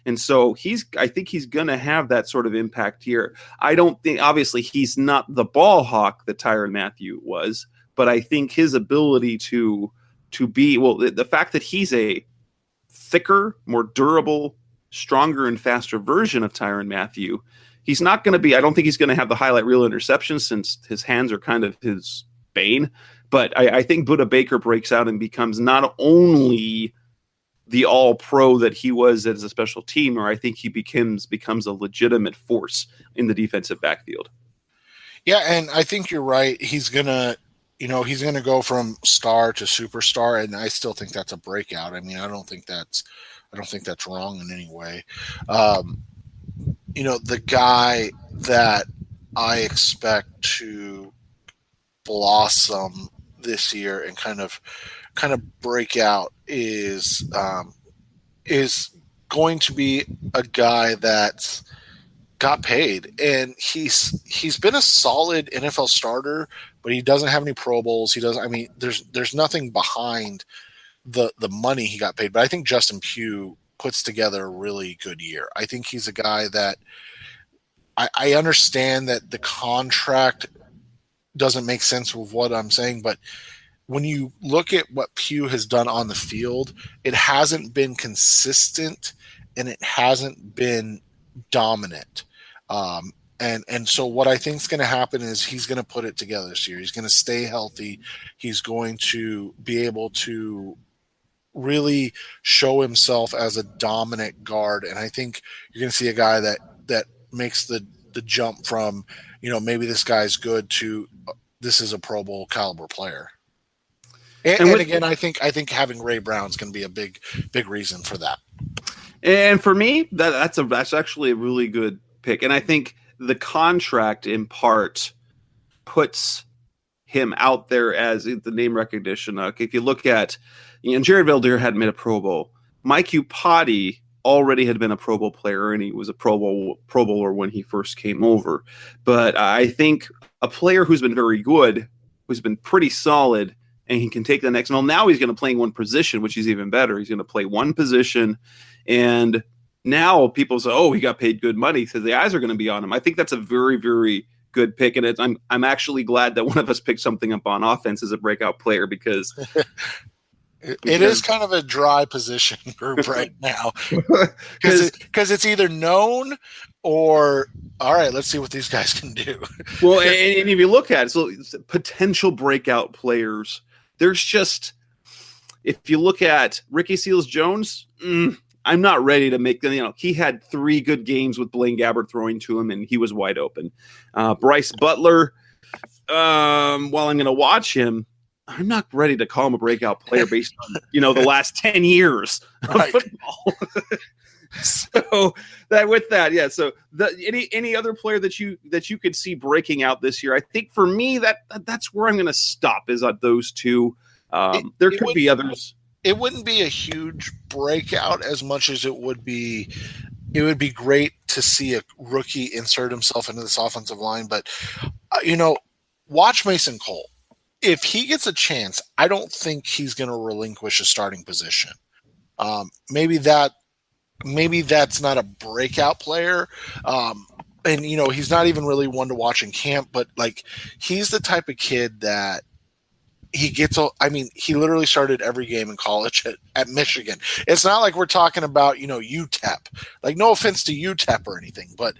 And so I think he's going to have that sort of impact here. I don't think, obviously, he's not the ball hawk that Tyrann Mathieu was, but I think his ability to be, the fact that he's a thicker, more durable, stronger and faster version of Tyrann Mathieu, he's not going to be, I don't think he's going to have the highlight reel interceptions since his hands are kind of his bane. But I think Budda Baker breaks out and becomes not only the all-pro that he was as a special teamer, I think he becomes a legitimate force in the defensive backfield. Yeah, and I think you're right. He's gonna go from star to superstar, and I still think that's a breakout. I mean, I don't think that's wrong in any way. The guy that I expect to blossom this year and kind of break out is going to be a guy that's got paid, and he's been a solid NFL starter, but he doesn't have any Pro Bowls. He doesn't. I mean, there's nothing behind the money he got paid. But I think Justin Pugh puts together a really good year. I think he's a guy that I understand that the contract doesn't make sense with what I'm saying, but when you look at what Pugh has done on the field, it hasn't been consistent and it hasn't been dominant. And so what I think is going to happen is he's going to put it together this year. He's going to stay healthy. He's going to be able to really show himself as a dominant guard. And I think you're going to see a guy that makes the jump from, maybe this guy's good to this is a Pro Bowl caliber player. And again, I think having Ray Brown's going to be a big reason for that. And for me, that's actually a really good pick. And I think the contract in part puts him out there as the name recognition. If you look at, Jared Veldheer hadn't made a Pro Bowl. Mike Upati already had been a Pro Bowl player, and he was a Pro Bowler when he first came over. But I think a player who's been very good, who's been pretty solid, and he can take the next. Well, now he's going to play one position, which is even better. He's going to play one position, and now people say, "Oh, he got paid good money," because the eyes are going to be on him. I think that's a very, very good pick, and I'm actually glad that one of us picked something up on offense as a breakout player because it is kind of a dry position group right now because it's either known or all right. Let's see what these guys can do. Well, and if you look at it, so potential breakout players. There's just, if you look at Ricky Seals-Jones, I'm not ready to make them. He had 3 good games with Blaine Gabbert throwing to him, and he was wide open. Bryce Butler, while I'm going to watch him, I'm not ready to call him a breakout player based on the last 10 years of football. So yeah. So any other player that you could see breaking out this year, I think for me that's where I'm going to stop is at those two. There could be others. It wouldn't be a huge breakout as much as it would be. It would be great to see a rookie insert himself into this offensive line, but watch Mason Cole. If he gets a chance, I don't think he's going to relinquish a starting position. Maybe that's not a breakout player. And he's not even really one to watch in camp, but he's the type of kid that he he literally started every game in college at Michigan. It's not like we're talking about, UTEP. No offense to UTEP or anything, but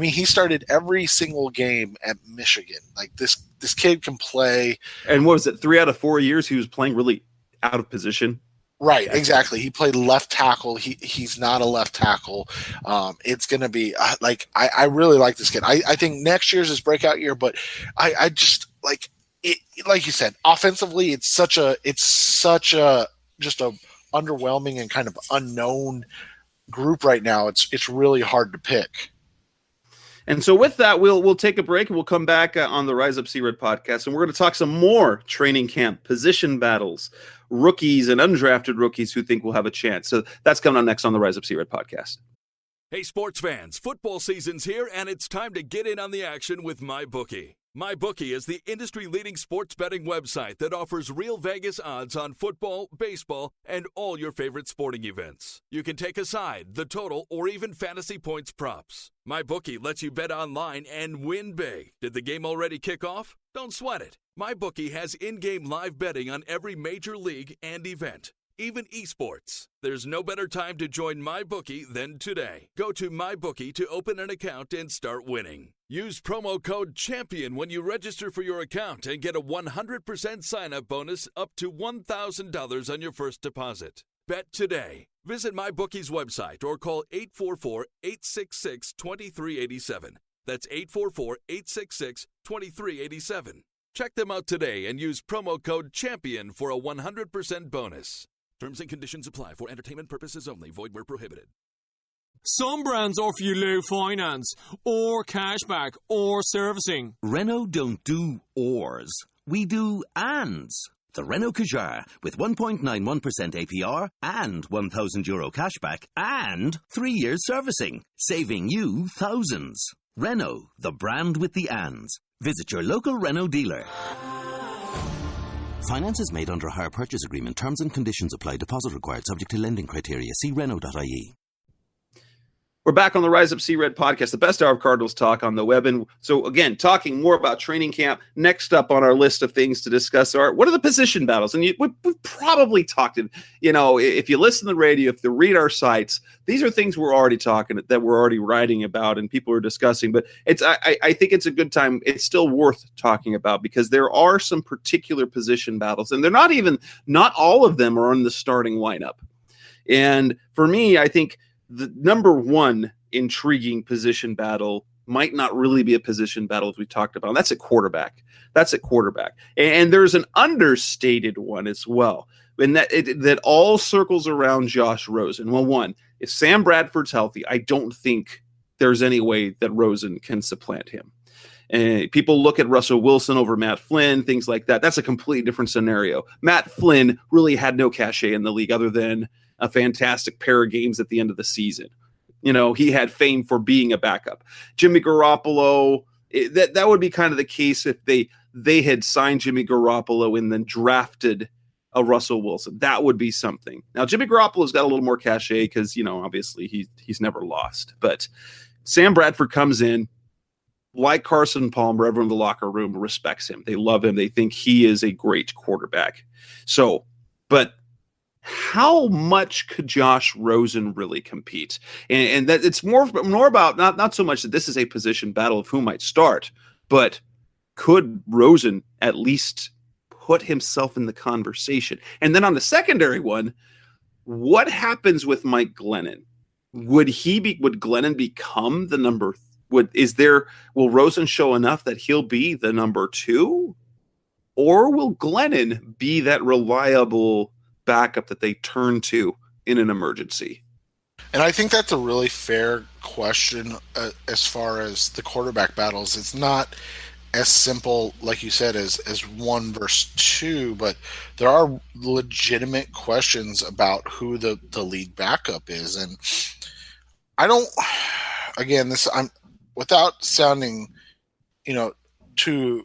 he started every single game at Michigan. This kid can play. And what was it? 3 out of 4 years he was playing really out of position. Right, exactly. He played left tackle. He's not a left tackle. It's going to be I really like this kid. I think next year's his breakout year, but I just it, like you said, offensively, it's such a just a underwhelming and kind of unknown group right now. It's really hard to pick. And so with that, we'll take a break and we'll come back on the Rise Up C-Red podcast, and we're going to talk some more training camp, position battles, rookies and undrafted rookies who think will have a chance. So that's coming on next on the Rise Up C-Red podcast. Hey, sports fans, football season's here, and it's time to get in on the action with MyBookie. MyBookie is the industry-leading sports betting website that offers real Vegas odds on football, baseball, and all your favorite sporting events. You can take a side, the total, or even fantasy points props. MyBookie lets you bet online and win big. Did the game already kick off? Don't sweat it. MyBookie has in-game live betting on every major league and event, even esports. There's no better time to join MyBookie than today. Go to MyBookie to open an account and start winning. Use promo code CHAMPION when you register for your account and get a 100% sign-up bonus up to $1,000 on your first deposit. Bet today. Visit MyBookie's website or call 844-866-2387. That's 844-866-2387. Check them out today and use promo code CHAMPION for a 100% bonus. Terms and conditions apply for entertainment purposes only. Void where prohibited. Some brands offer you low finance, or cashback, or servicing. Renault don't do ors. We do ands. The Renault Kadjar with 1.91% APR and €1,000 cashback and 3 years servicing, saving you thousands. Renault, the brand with the ands. Visit your local Renault dealer. Finance is made under a hire purchase agreement. Terms and conditions apply. Deposit required. Subject to lending criteria. See Renault.ie. We're back on the Rise Up C-Red podcast, the best hour of Cardinals talk on the web. And so, again, talking more about training camp. Next up on our list of things to discuss are, what are the position battles? And we've probably talked, if you listen to the radio, if you read our sites, these are things we're already talking, that we're already writing about and people are discussing. But I think it's a good time. It's still worth talking about because there are some particular position battles. And they're not all of them are on the starting lineup. And for me, I think the number one intriguing position battle might not really be a position battle as we talked about. And that's at quarterback. And there's an understated one as well. And that all circles around Josh Rosen. Well, one, if Sam Bradford's healthy, I don't think there's any way that Rosen can supplant him. And people look at Russell Wilson over Matt Flynn, things like that. That's a completely different scenario. Matt Flynn really had no cachet in the league other than a fantastic pair of games at the end of the season. He had fame for being a backup. Jimmy Garoppolo, that would be kind of the case if they had signed Jimmy Garoppolo and then drafted a Russell Wilson. That would be something. Now, Jimmy Garoppolo's got a little more cachet because, obviously he's never lost. But Sam Bradford comes in, like Carson Palmer, everyone in the locker room respects him. They love him. They think he is a great quarterback. So, but how much could Josh Rosen really compete? And that it's more about not so much that this is a position battle of who might start, but could Rosen at least put himself in the conversation? And then on the secondary one, what happens with Mike Glennon? Would Glennon become the number? Will Rosen show enough that he'll be the number 2, or will Glennon be that reliable backup that they turn to in an emergency? And I think that's a really fair question as far as the quarterback battles. It's not as simple, like you said, as 1 versus 2, but there are legitimate questions about who the lead backup is. And I'm without sounding, too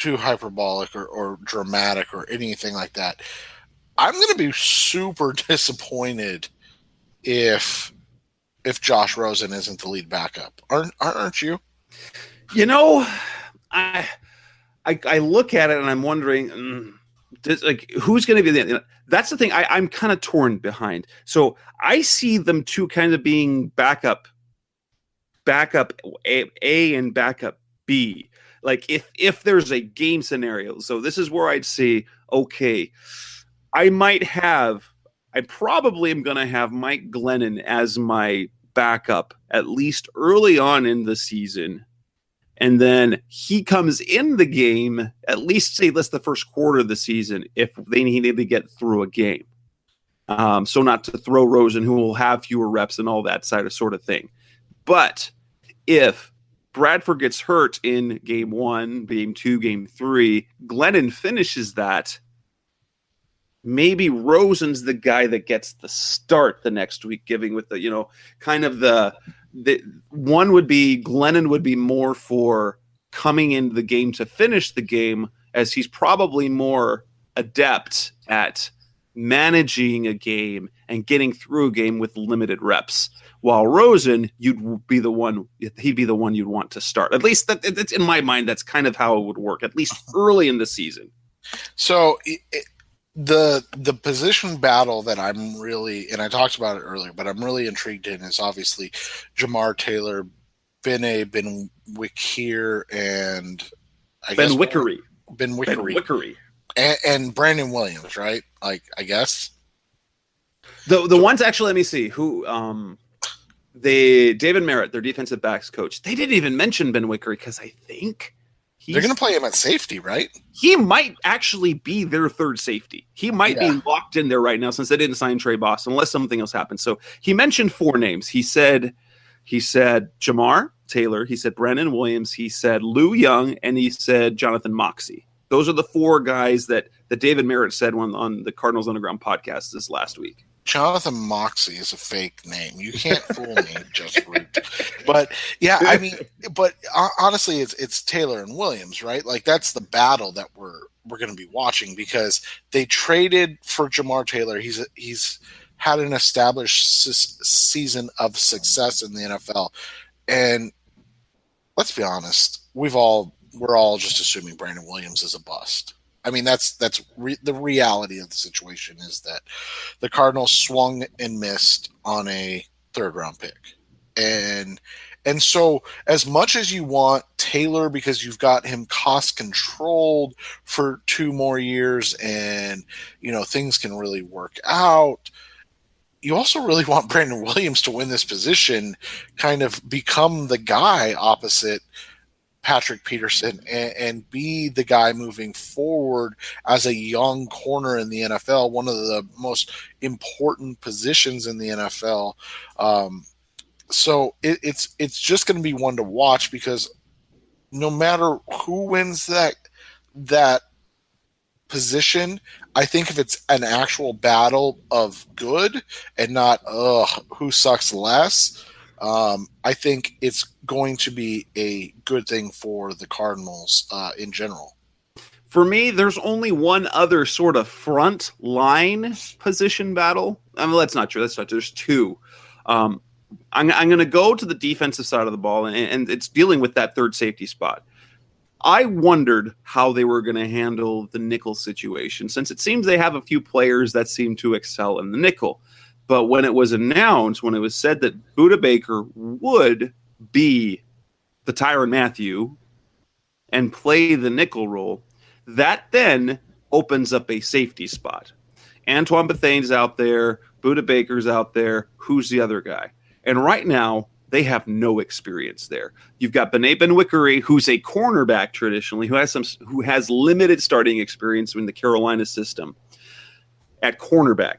hyperbolic or dramatic or anything like that, I'm going to be super disappointed if Josh Rosen isn't the lead backup. Aren't you? I look at it and I'm wondering, who's going to be the? That's the thing I'm kind of torn behind. So I see them two kind of being backup A and backup B. Like if there's a game scenario, so this is where I'd say, okay, I probably am going to have Mike Glennon as my backup at least early on in the season. And then he comes in the game, at least say that's the first quarter of the season, if they need to get through a game. So not to throw Rosen, who will have fewer reps and all that sort of thing. But if Bradford gets hurt in game 1, game 2, game 3, Glennon finishes that, maybe Rosen's the guy that gets the start the next week, giving with the, kind of the one would be Glennon would be more for coming into the game to finish the game, as he's probably more adept at managing a game and getting through a game with limited reps. While Rosen, he'd be the one you'd want to start. At least that's in my mind. That's kind of how it would work, at least early in the season. So the position battle that I'm really, and I talked about it earlier, but I'm really intrigued in is obviously Jamar Taylor, Ben Wickery, and Ben Wickery. Ben Wickery. And Brandon Williams, right? Like, I guess. The ones, actually, let me see who. David Merritt, their defensive backs coach. They didn't even mention Ben Wickery because I think They're going to play him at safety, right? He might actually be their third safety. He might be locked in there right now since they didn't sign Trey Boston, unless something else happens. So he mentioned 4 names. He said Jamar Taylor. He said Brandon Williams. He said Lou Young, and he said Jonathan Moxey. Those are the 4 guys that David Merritt said on the Cardinals Underground podcast this last week. Jonathan Moxey is a fake name. You can't fool me, just root. But yeah, I mean, but honestly, it's Taylor and Williams, right? Like that's the battle that we're going to be watching because they traded for Jamar Taylor. He's had an established season of success in the NFL, and let's be honest, we're all just assuming Brandon Williams is a bust. I mean, that's the reality of the situation is that the Cardinals swung and missed on a 3rd-round pick. And so as much as you want Taylor because you've got him cost controlled for 2 more years and, things can really work out, you also really want Brandon Williams to win this position, kind of become the guy opposite Patrick Peterson and be the guy moving forward as a young corner in the NFL, one of the most important positions in the NFL. So it's just going to be one to watch because no matter who wins that position, I think if it's an actual battle of good and not who sucks less, I think it's going to be a good thing for the Cardinals in general. For me, there's only one other sort of front line position battle. I mean, that's not true. There's 2. I'm going to go to the defensive side of the ball, and it's dealing with that third safety spot. I wondered how they were going to handle the nickel situation, since it seems they have a few players that seem to excel in the nickel. But when it was announced, when it was said that Budda Baker would be the Tyrann Mathieu and play the nickel role, that then opens up a safety spot. Antoine Bethane's out there, Budda Baker's out there. Who's the other guy? And right now, they have no experience there. You've got Bené Benwikere, who's a cornerback traditionally, who has limited starting experience in the Carolina system at cornerback.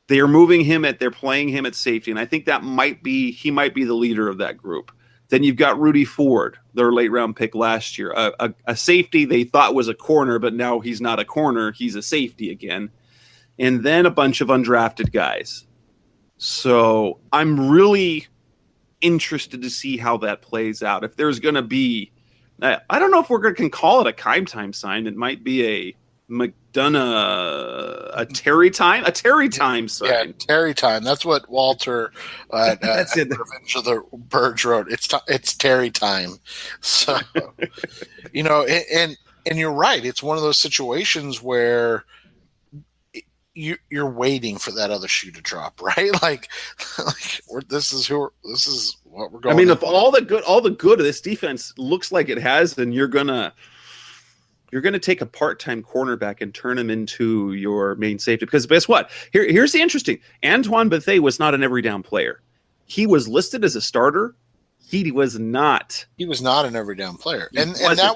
They are moving him they're playing him at safety, and I think he might be the leader of that group. Then you've got Rudy Ford, their late round pick last year, a safety they thought was a corner, but now he's not a corner, he's a safety again. And then a bunch of undrafted guys. So I'm really interested to see how that plays out. If there's going to be, I don't know if can call it a Kime time sign. It might be a McDonough, a Terry time sign. Yeah, Terry time. That's what Walter at Revenge of the Birds wrote. It's Terry time. So, and you're right. It's one of those situations where you're waiting for that other shoe to drop, right? Like this is what we're going. I mean, if all the good of this defense looks like it has, then you're gonna take a part-time cornerback and turn him into your main safety. Because guess what? Here's the interesting. Antoine Bethea was not an every down player. He was listed as a starter. He was not. He was not an every down player, and that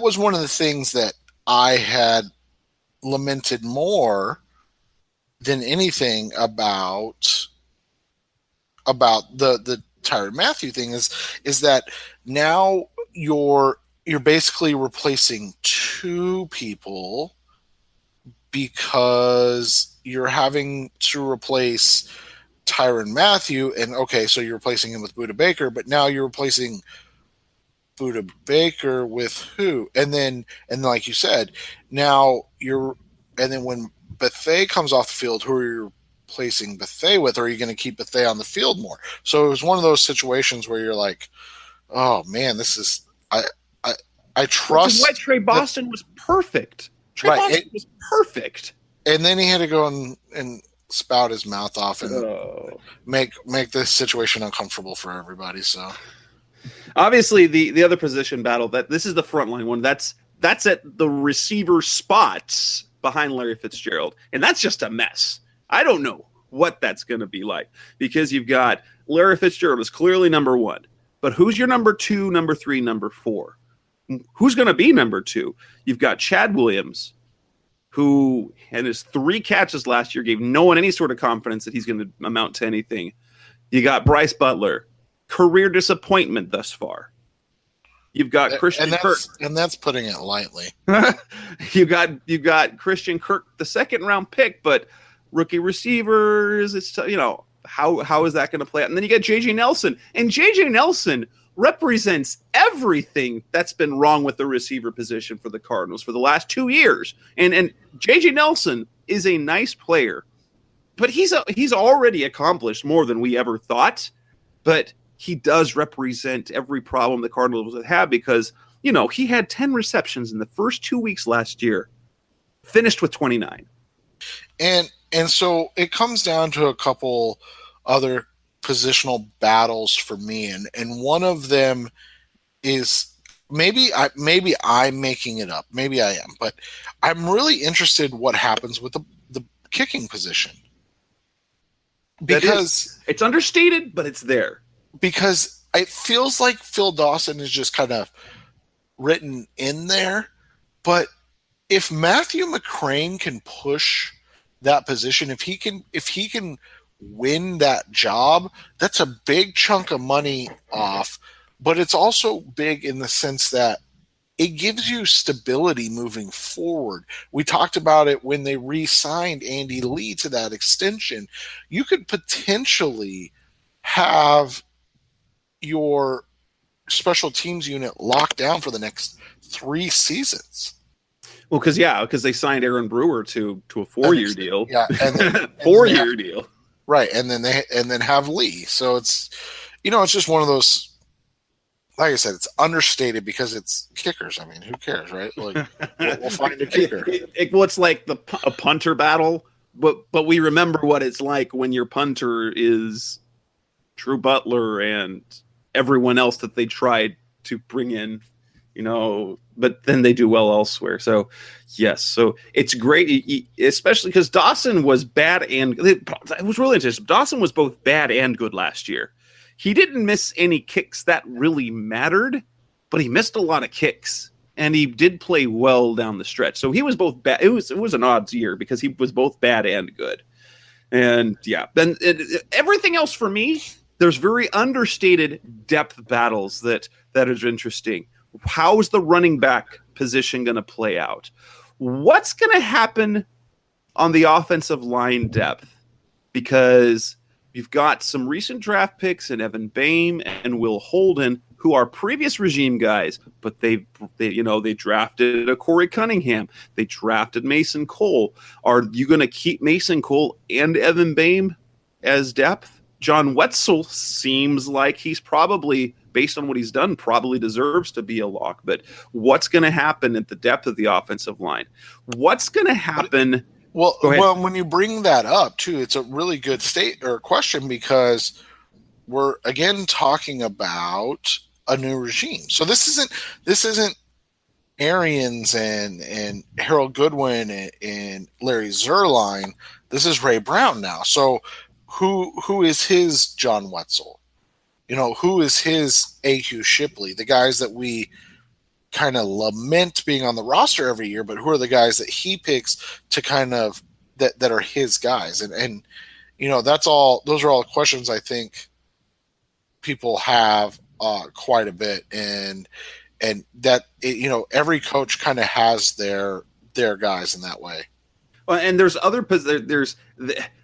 was one of the things that I had lamented more than anything about the Tyrann Mathieu thing is that now you're basically replacing 2 people because you're having to replace Tyrann Mathieu, and okay, so you're replacing him with Budda Baker, but now you're replacing Budda Baker with who? And then like you said, now and then when Bethea comes off the field, who are you replacing Bethea with? Or are you going to keep Bethea on the field more? So it was one of those situations where you're like, oh man, this is I trust. Which is why Trey Boston was perfect. Boston was perfect. And then he had to go and spout his mouth off and make this situation uncomfortable for everybody. So obviously the other position battle, that this is the frontline one. That's at the receiver spots behind Larry Fitzgerald. And that's just a mess. I don't know what that's going to be like, because you've got Larry Fitzgerald is clearly number 1, but who's your number 2, number 3, number 4? who's going to be number 2? You've got Chad Williams, who had his 3 catches last year, gave no one any sort of confidence that he's going to amount to anything. You got Bryce Butler, career disappointment thus far. You've got Christian Kirk, and that's putting it lightly. you got Christian Kirk, the 2nd round pick, but rookie receivers. It's how is that going to play out? And then you got JJ Nelson, and JJ Nelson represents everything that's been wrong with the receiver position for the Cardinals for the last 2 years. And JJ Nelson is a nice player, but he's already accomplished more than we ever thought. But he does represent every problem the Cardinals would have because, he had 10 receptions in the first 2 weeks last year, finished with 29. And so it comes down to a couple other positional battles for me. And one of them is maybe I'm making it up. Maybe I am, but I'm really interested what happens with the kicking position. Because it's understated, but it's there. Because it feels like Phil Dawson is just kind of written in there. But if Matthew McCrane can push that position, if he can win that job, that's a big chunk of money off. But it's also big in the sense that it gives you stability moving forward. We talked about it when they re-signed Andy Lee to that extension. You could potentially have your special teams unit locked down for the next 3 seasons. Well, because they signed Aaron Brewer to a 4-year deal. Yeah, and then, 4-year deal. Right, and then have Lee. So it's it's just one of those. Like I said, it's understated because it's kickers. I mean, who cares, right? Like we'll find a kicker. It's like a punter battle, but we remember what it's like when your punter is Drew Butler and everyone else that they tried to bring in, but then they do well elsewhere. So, yes. So it's great, especially because Dawson was bad and it was really interesting. Dawson was both bad and good last year. He didn't miss any kicks that really mattered, but he missed a lot of kicks and he did play well down the stretch. So he was both bad. It was an odds year because he was both bad and good. And then everything else for me, there's very understated depth battles that is interesting. How is the running back position going to play out? What's going to happen on the offensive line depth? Because you've got some recent draft picks in Evan Boehm and Will Holden, who are previous regime guys, but they drafted a Corey Cunningham. They drafted Mason Cole. Are you going to keep Mason Cole and Evan Boehm as depth? John Wetzel seems like he's probably, based on what he's done, probably deserves to be a lock. But what's going to happen at the depth of the offensive line? What's going to happen? Well, when you bring that up, too, it's a really good question because we're, again, talking about a new regime. So this isn't Arians and Harold Goodwin and Larry Zerline. This is Ray Brown now. So who is his John Wetzel? Who is his A.Q. Shipley? The guys that we kind of lament being on the roster every year, but who are the guys that he picks to kind of that are his guys? And that's all. Those are all questions I think people have quite a bit, and that every coach kind of has their guys in that way. Well, and there's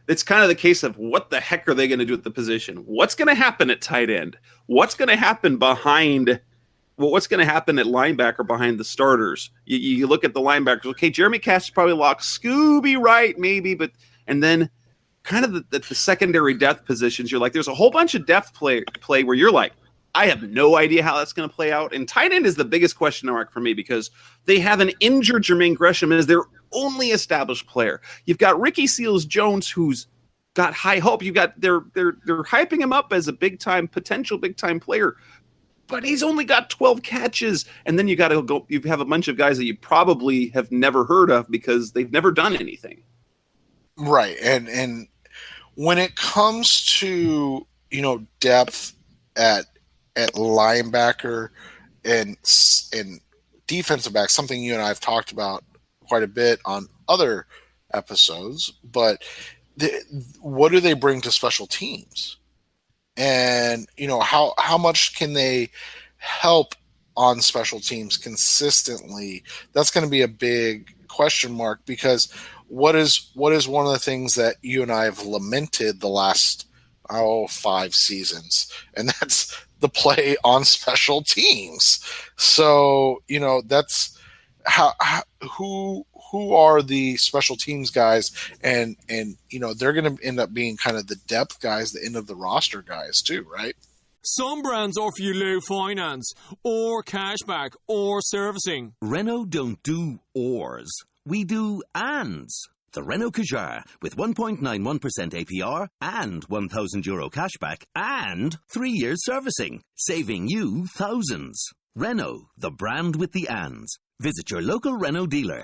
it's kind of the case of what the heck are they going to do at the position? What's going to happen at tight end? What's going to happen what's going to happen at linebacker behind the starters? You look at the linebackers. Okay, Jeremy Cash is probably locked. Scooby Wright maybe, and then kind of the secondary depth positions. You're like, there's a whole bunch of depth play where you're like, I have no idea how that's going to play out. And tight end is the biggest question mark for me because they have an injured Jermaine Gresham as their only established player. You've got Ricky Seals-Jones, who's got high hope. You've got they're hyping him up as a potential big time player, but he's only got 12 catches. And then you have a bunch of guys that you probably have never heard of because they've never done anything. Right. And when it comes to, depth at linebacker and defensive backs, something you and I have talked about quite a bit on other episodes, but what do they bring to special teams? And, how much can they help on special teams consistently? That's going to be a big question mark, because what is one of the things that you and I have lamented the last 5 seasons, and that's the play on special teams. So that's who are the special teams guys, and they're going to end up being kind of the depth guys, the end of the roster guys too, right? Some brands offer you low finance, or cashback, or servicing. Renault don't do ors. We do ands. The Renault Kadjar with 1.91% APR and €1,000 cashback and 3 years servicing, saving you thousands. Renault, the brand with the ands. Visit your local Renault dealer.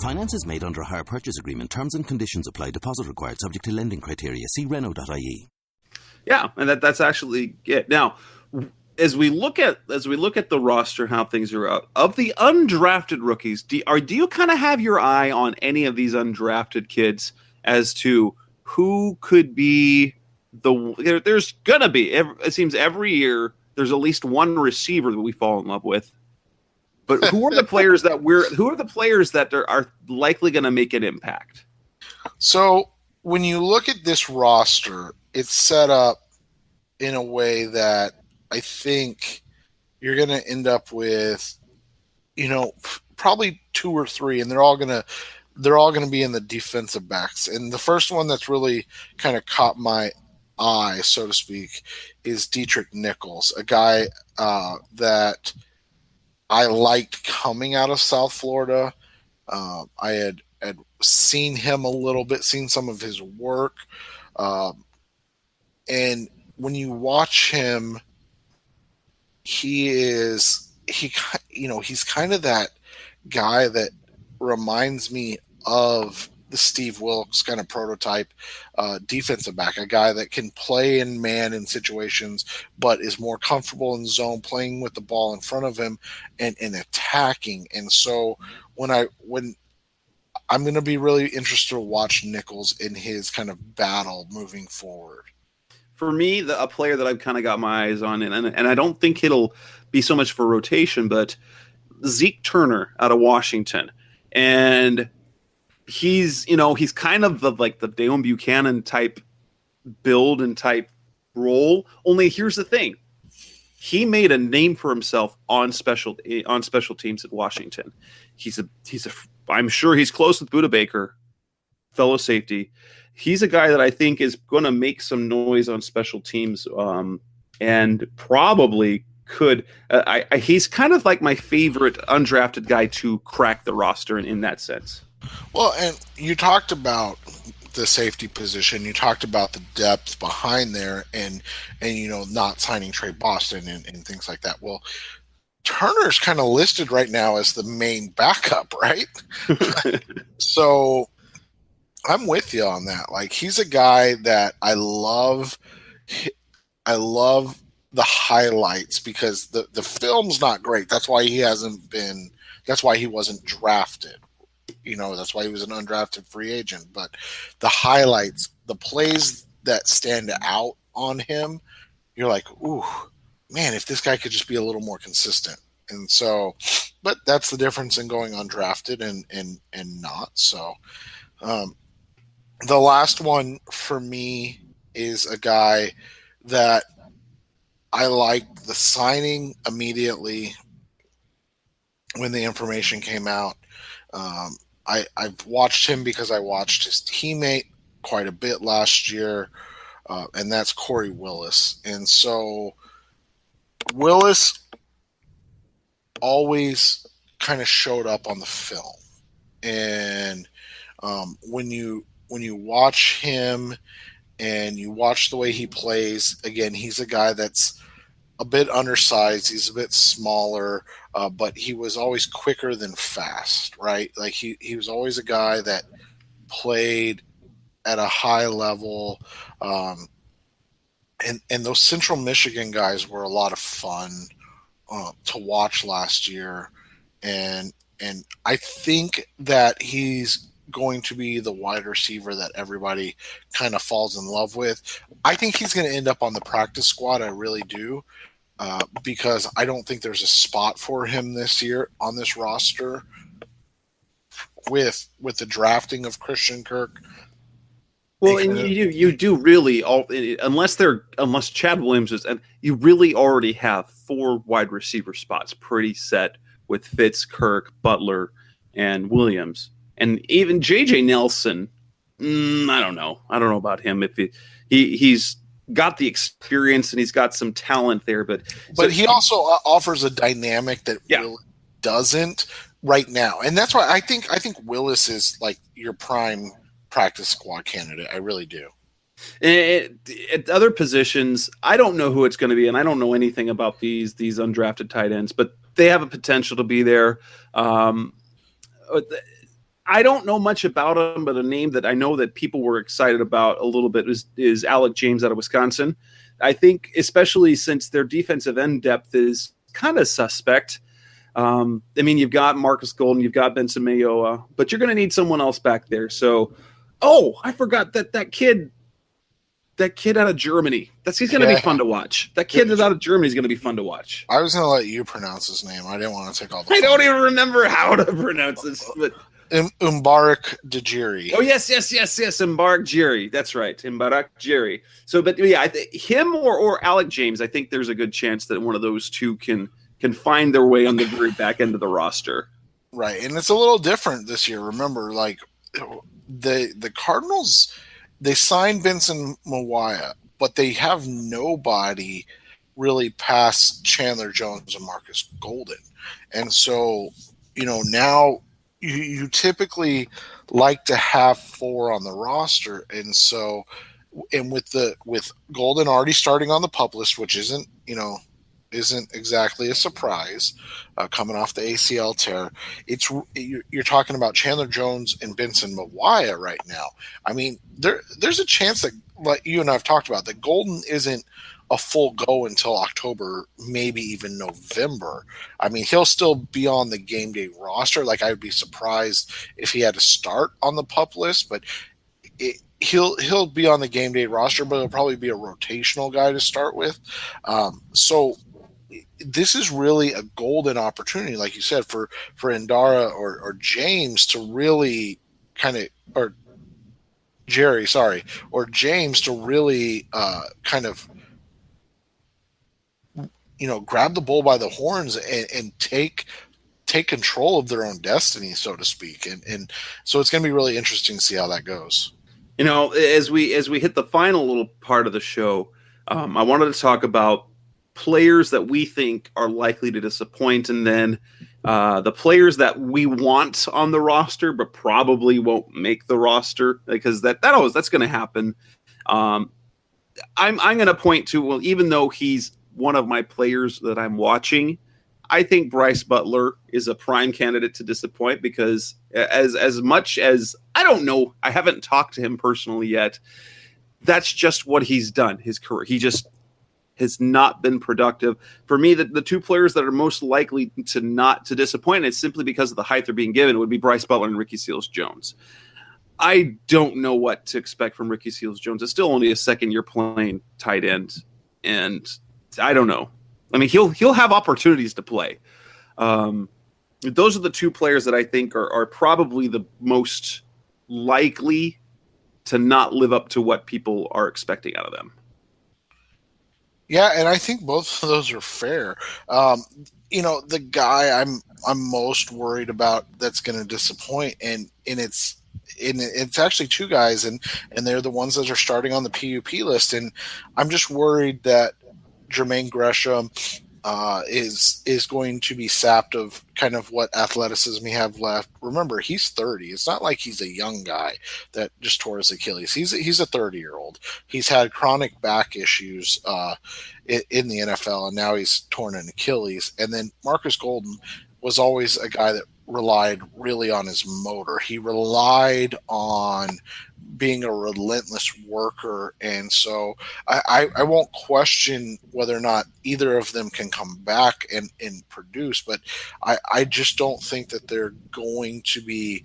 Finance is made under a hire purchase agreement. Terms and conditions apply. Deposit required, subject to lending criteria. See Renault.ie. Yeah, and that's actually it. Now, as we look at the roster, how things are out of the undrafted rookies, do you kind of have your eye on any of these undrafted kids as to who could be there's gonna be, it seems every year there's at least one receiver that we fall in love with, but who are the players that are likely going to make an impact? So when you look at this roster, it's set up in a way that I think you're going to end up with, probably 2 or 3, and they're all going to be in the defensive backs. And the first one that's really kind of caught my eye, so to speak, is Dietrich Nichols, a guy that I liked coming out of South Florida. I had seen him a little bit, seen some of his work, and when you watch him, he's kind of that guy that reminds me of the Steve Wilkes kind of prototype defensive back, a guy that can play in man in situations, but is more comfortable in zone, playing with the ball in front of him and attacking. And so when I'm going to be really interested to watch Nichols in his kind of battle moving forward. For me, a player that I've kind of got my eyes on, and I don't think it'll be so much for rotation, but Zeke Turner out of Washington. And he's kind of the Dayon Buchanan type build and type role. Only here's the thing. He made a name for himself on special teams at Washington. I'm sure he's close with Budda Baker, fellow safety. He's a guy that I think is going to make some noise on special teams, and probably could. He's kind of like my favorite undrafted guy to crack the roster in that sense. Well, and you talked about the safety position. You talked about the depth behind there, and not signing Trey Boston and things like that. Well, Turner's kind of listed right now as the main backup, right? So I'm with you on that. Like, he's a guy that I love the highlights, because the film's not great. That's why he wasn't drafted. That's why he was an undrafted free agent. But the highlights, the plays that stand out on him, you're like, ooh, man, if this guy could just be a little more consistent. And so, but that's the difference in going undrafted and not. So, the last one for me is a guy that I liked the signing immediately when the information came out. I've watched him because I watched his teammate quite a bit last year, and that's Corey Willis. And so Willis always kind of showed up on the film. And when you watch him and you watch the way he plays, again, he's a guy that's a bit undersized. He's a bit smaller, but he was always quicker than fast, right? Like he was always a guy that played at a high level. And those Central Michigan guys were a lot of fun to watch last year, and I think that he's going to be the wide receiver that everybody kind of falls in love with. I think he's going to end up on the practice squad. I really do, because I don't think there's a spot for him this year on this roster with the drafting of Christian Kirk. Well, and you do really unless Chad Williams is, and you really already have 4 wide receiver spots pretty set with Fitz, Kirk, Butler, and Williams, and even JJ Nelson. I don't know about him. If he's got the experience and he's got some talent there, but he also offers a dynamic that Will doesn't right now, and that's why I think Willis is like your prime practice squad candidate. I really do. At other positions, I don't know who it's going to be, and I don't know anything about these undrafted tight ends, but they have a potential to be there. I don't know much about him, but a name that I know that people were excited about a little bit is Alec James out of Wisconsin. I think, especially since their defensive end depth is kind of suspect. I mean, you've got Marcus Golden, you've got Benson Mayowa, but you're going to need someone else back there. So, I forgot that kid out of Germany. He's going to be fun to watch. That kid that's out of Germany is going to be fun to watch. I was going to let you pronounce his name. I didn't want to take all the. I don't even remember how to pronounce this, but Mbarak Djiri. Oh yes, Mbarak Djiri. That's right, Mbarak Djiri. So, but yeah, him or Alec James. I think there's a good chance that one of those two can find their way on the very back end of the roster. Right, and it's a little different this year. Remember, like the Cardinals, they signed Benson Mawaya, but they have nobody really past Chandler Jones and Marcus Golden. And so, now you typically like to have 4 on the roster. And so, and with Golden already starting on the PUP list, which isn't exactly a surprise, coming off the ACL tear. You're talking about Chandler Jones and Benson Mawaya right now. I mean, there's a chance that, like you and I have talked about, that Golden isn't a full go until October, maybe even November. I mean, he'll still be on the game day roster. Like, I would be surprised if he had to start on the PUP list, but he'll be on the game day roster, but he'll probably be a rotational guy to start with. So this is really a golden opportunity, like you said, for Ndara or James to really James to really kind of grab the bull by the horns and take control of their own destiny, so to speak. And so it's going to be really interesting to see how that goes. As we hit the final little part of the show, I wanted to talk about players that we think are likely to disappoint, and then the players that we want on the roster but probably won't make the roster, because that's going to happen. I'm going to point to, well, even though he's one of my players that I'm watching, I think Bryce Butler is a prime candidate to disappoint, because as much as I don't know, I haven't talked to him personally yet. That's just what he's done. His career, he just has not been productive. For me, the 2 players that are most likely to disappoint, it's simply because of the hype they're being given, would be Bryce Butler and Ricky Seals-Jones. I don't know what to expect from Ricky Seals-Jones. It's still only a second-year playing tight end, and I don't know. I mean, he'll have opportunities to play. Those are the 2 players that I think are probably the most likely to not live up to what people are expecting out of them. Yeah, and I think both of those are fair. The guy I'm most worried about that's going to disappoint, and it's actually 2 guys, and they're the ones that are starting on the PUP list, and I'm just worried that Jermaine Gresham is going to be sapped of kind of what athleticism he have left. Remember, he's 30. It's not like he's a young guy that just tore his Achilles. He's a 30-year-old. He's had chronic back issues in the NFL, and now he's torn an Achilles. And then Marcus Golden was always a guy that relied really on his motor. He relied on being a relentless worker. And so I won't question whether or not either of them can come back and produce, but I just don't think that they're going to be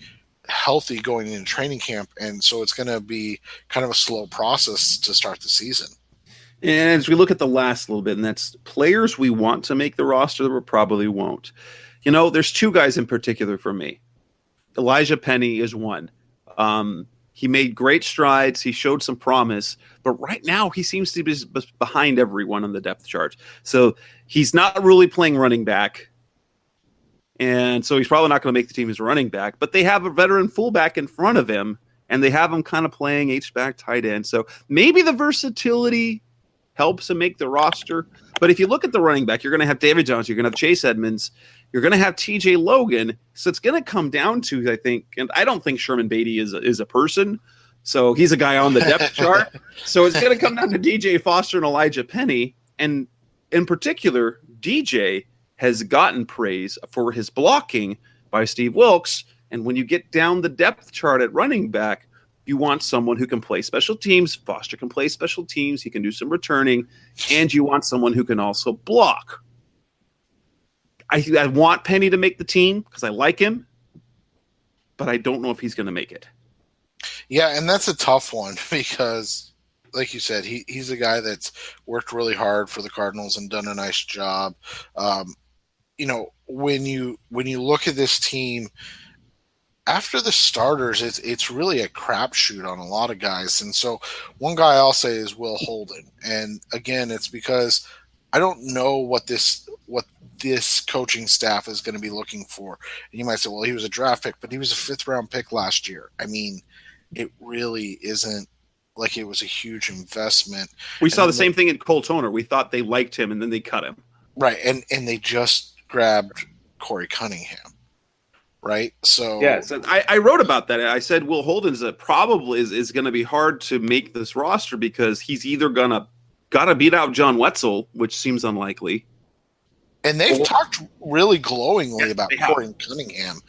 healthy going into training camp. And so it's going to be kind of a slow process to start the season. And as we look at the last little bit, and that's players we want to make the roster but probably won't. There's two guys in particular for me. Elijah Penny is one. He made great strides. He showed some promise. But right now, he seems to be behind everyone on the depth chart. So he's not really playing running back. And so he's probably not going to make the team as running back. But they have a veteran fullback in front of him, and they have him kind of playing H-back tight end. So maybe the versatility helps him make the roster. But if you look at the running back, you're going to have David Johnson, you're going to have Chase Edmonds, you're going to have TJ Logan. So it's going to come down to, I think, and I don't think Sherman Beatty is a person. So he's a guy on the depth chart. So it's going to come down to DJ Foster and Elijah Penny. And in particular, DJ has gotten praise for his blocking by Steve Wilkes. And when you get down the depth chart at running back, you want someone who can play special teams. Foster can play special teams. He can do some returning. And you want someone who can also block. I want Penny to make the team because I like him, but I don't know if he's going to make it. Yeah, and that's a tough one because, like you said, he's a guy that's worked really hard for the Cardinals and done a nice job. When you look at this team, after the starters, it's really a crapshoot on a lot of guys. And so one guy I'll say is Will Holden. And again, it's because I don't know what this coaching staff is going to be looking for. And you might say, well, he was a draft pick, but he was a 5th-round pick last year. I mean, it really isn't like it was a huge investment. We saw the same thing in Cole Toner. We thought they liked him, and then they cut him. Right, and they just grabbed Corey Cunningham. Right, so yes, I wrote about that. I said Will Holden's probably is going to be hard to make this roster because he's either gotta beat out John Wetzel, which seems unlikely. And they've talked really glowingly about Corey Cunningham.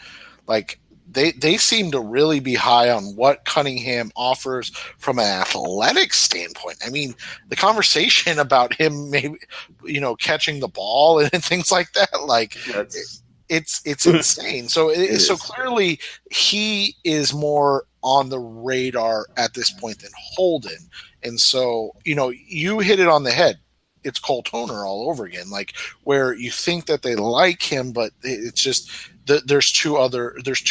Like they seem to really be high on what Cunningham offers from an athletic standpoint. I mean, the conversation about him maybe catching the ball and things like that, like it's insane. So so clearly he is more on the radar at this point than Holden. And so, you hit it on the head. It's Cole Toner all over again, like where you think that they like him, but it's just there's too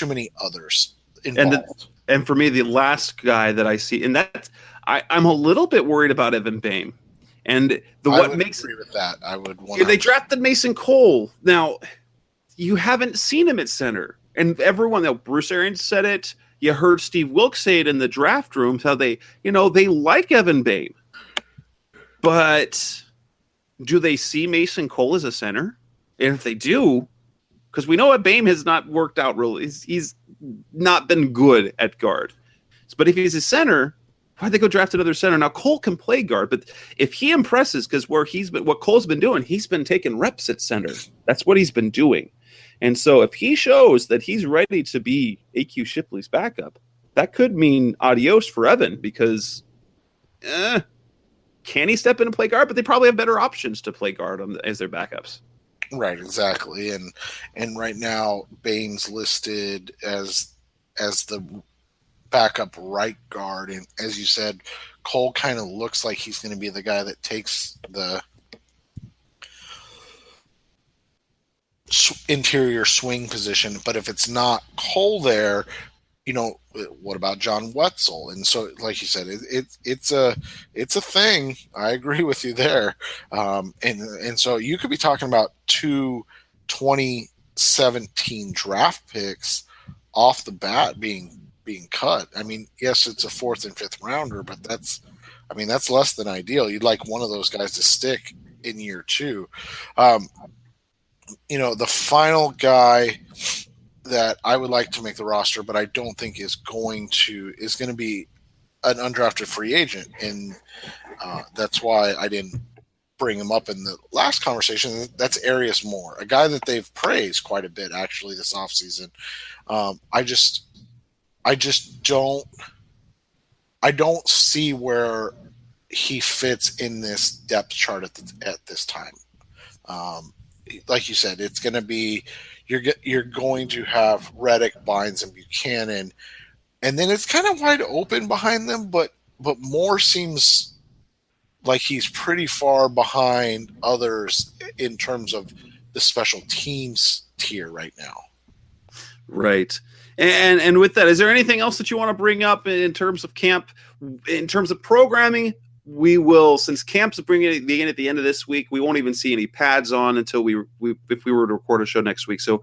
many others involved. And for me, the last guy that I see, and that's I'm a little bit worried about Evan Boehm. And agree with that. I would. They drafted Mason Cole. Now, you haven't seen him at center, and everyone. Bruce Arians said it. You heard Steve Wilkes say it in the draft rooms. How they like Evan Boehm, but do they see Mason Cole as a center? And if they do, because we know that Boehm has not worked out really. He's not been good at guard. But if he's a center, why'd they go draft another center? Now Cole can play guard, but if he impresses, because what Cole's been doing, he's been taking reps at center. That's what he's been doing. And so if he shows that he's ready to be A.Q. Shipley's backup, that could mean adios for Evan because can he step in and play guard? But they probably have better options to play guard as their backups. Right, exactly. And right now, Baines listed as the backup right guard. And as you said, Cole kind of looks like he's going to be the guy that takes the interior swing position. But if it's not Cole there, what about John Wetzel? And so, like you said, it's a thing. I agree with you there. And so you could be talking about 2 2017 draft picks off the bat being cut. I mean, yes, it's a 4th and 5th rounder, but that's less than ideal. You'd like one of those guys to stick in year 2. The final guy that I would like to make the roster, but I don't think is going to be an undrafted free agent. And that's why I didn't bring him up in the last conversation. That's Arias Moore, a guy that they've praised quite a bit actually this offseason. I just don't I don't see where he fits in this depth chart at this time. Like you said, it's going to be you're going to have Reddick, Bynes, and Buchanan, and then it's kind of wide open behind them. But Moore seems like he's pretty far behind others in terms of the special teams tier right now. Right. And with that, is there anything else that you want to bring up in terms of camp, in terms of programming? We will, since camp's bringing it in at the end of this week, we won't even see any pads on until if we were to record a show next week. So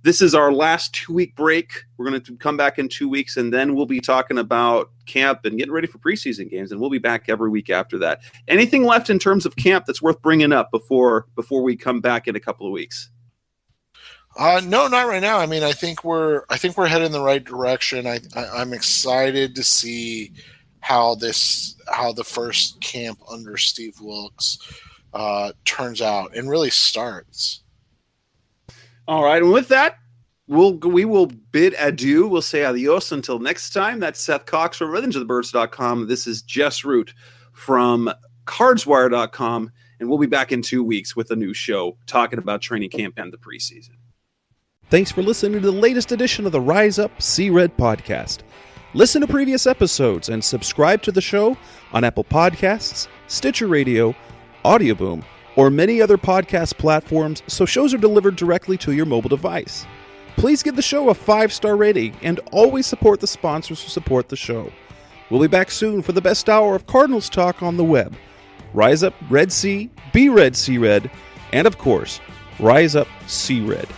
this is our last 2-week break. We're going to come back in 2 weeks, and then we'll be talking about camp and getting ready for preseason games, and we'll be back every week after that. Anything left in terms of camp that's worth bringing up before we come back in a couple of weeks? No, not right now. I mean, I think we're headed in the right direction. I'm excited to see how the first camp under Steve Wilkes turns out and really starts. All right, and with that, we will bid adieu. We'll say adios until next time. That's Seth Cox from RhythmsOfTheBirds.com. This is Jess Root from CardsWire.com, and we'll be back in 2 weeks with a new show talking about training camp and the preseason. Thanks for listening to the latest edition of the Rise Up, See Red podcast. Listen to previous episodes and subscribe to the show on Apple Podcasts, Stitcher Radio, Audioboom, or many other podcast platforms so shows are delivered directly to your mobile device. Please give the show a 5-star rating and always support the sponsors who support the show. We'll be back soon for the best hour of Cardinals talk on the web. Rise up, Red Sea, be Red, See Red, and of course, Rise Up, See Red.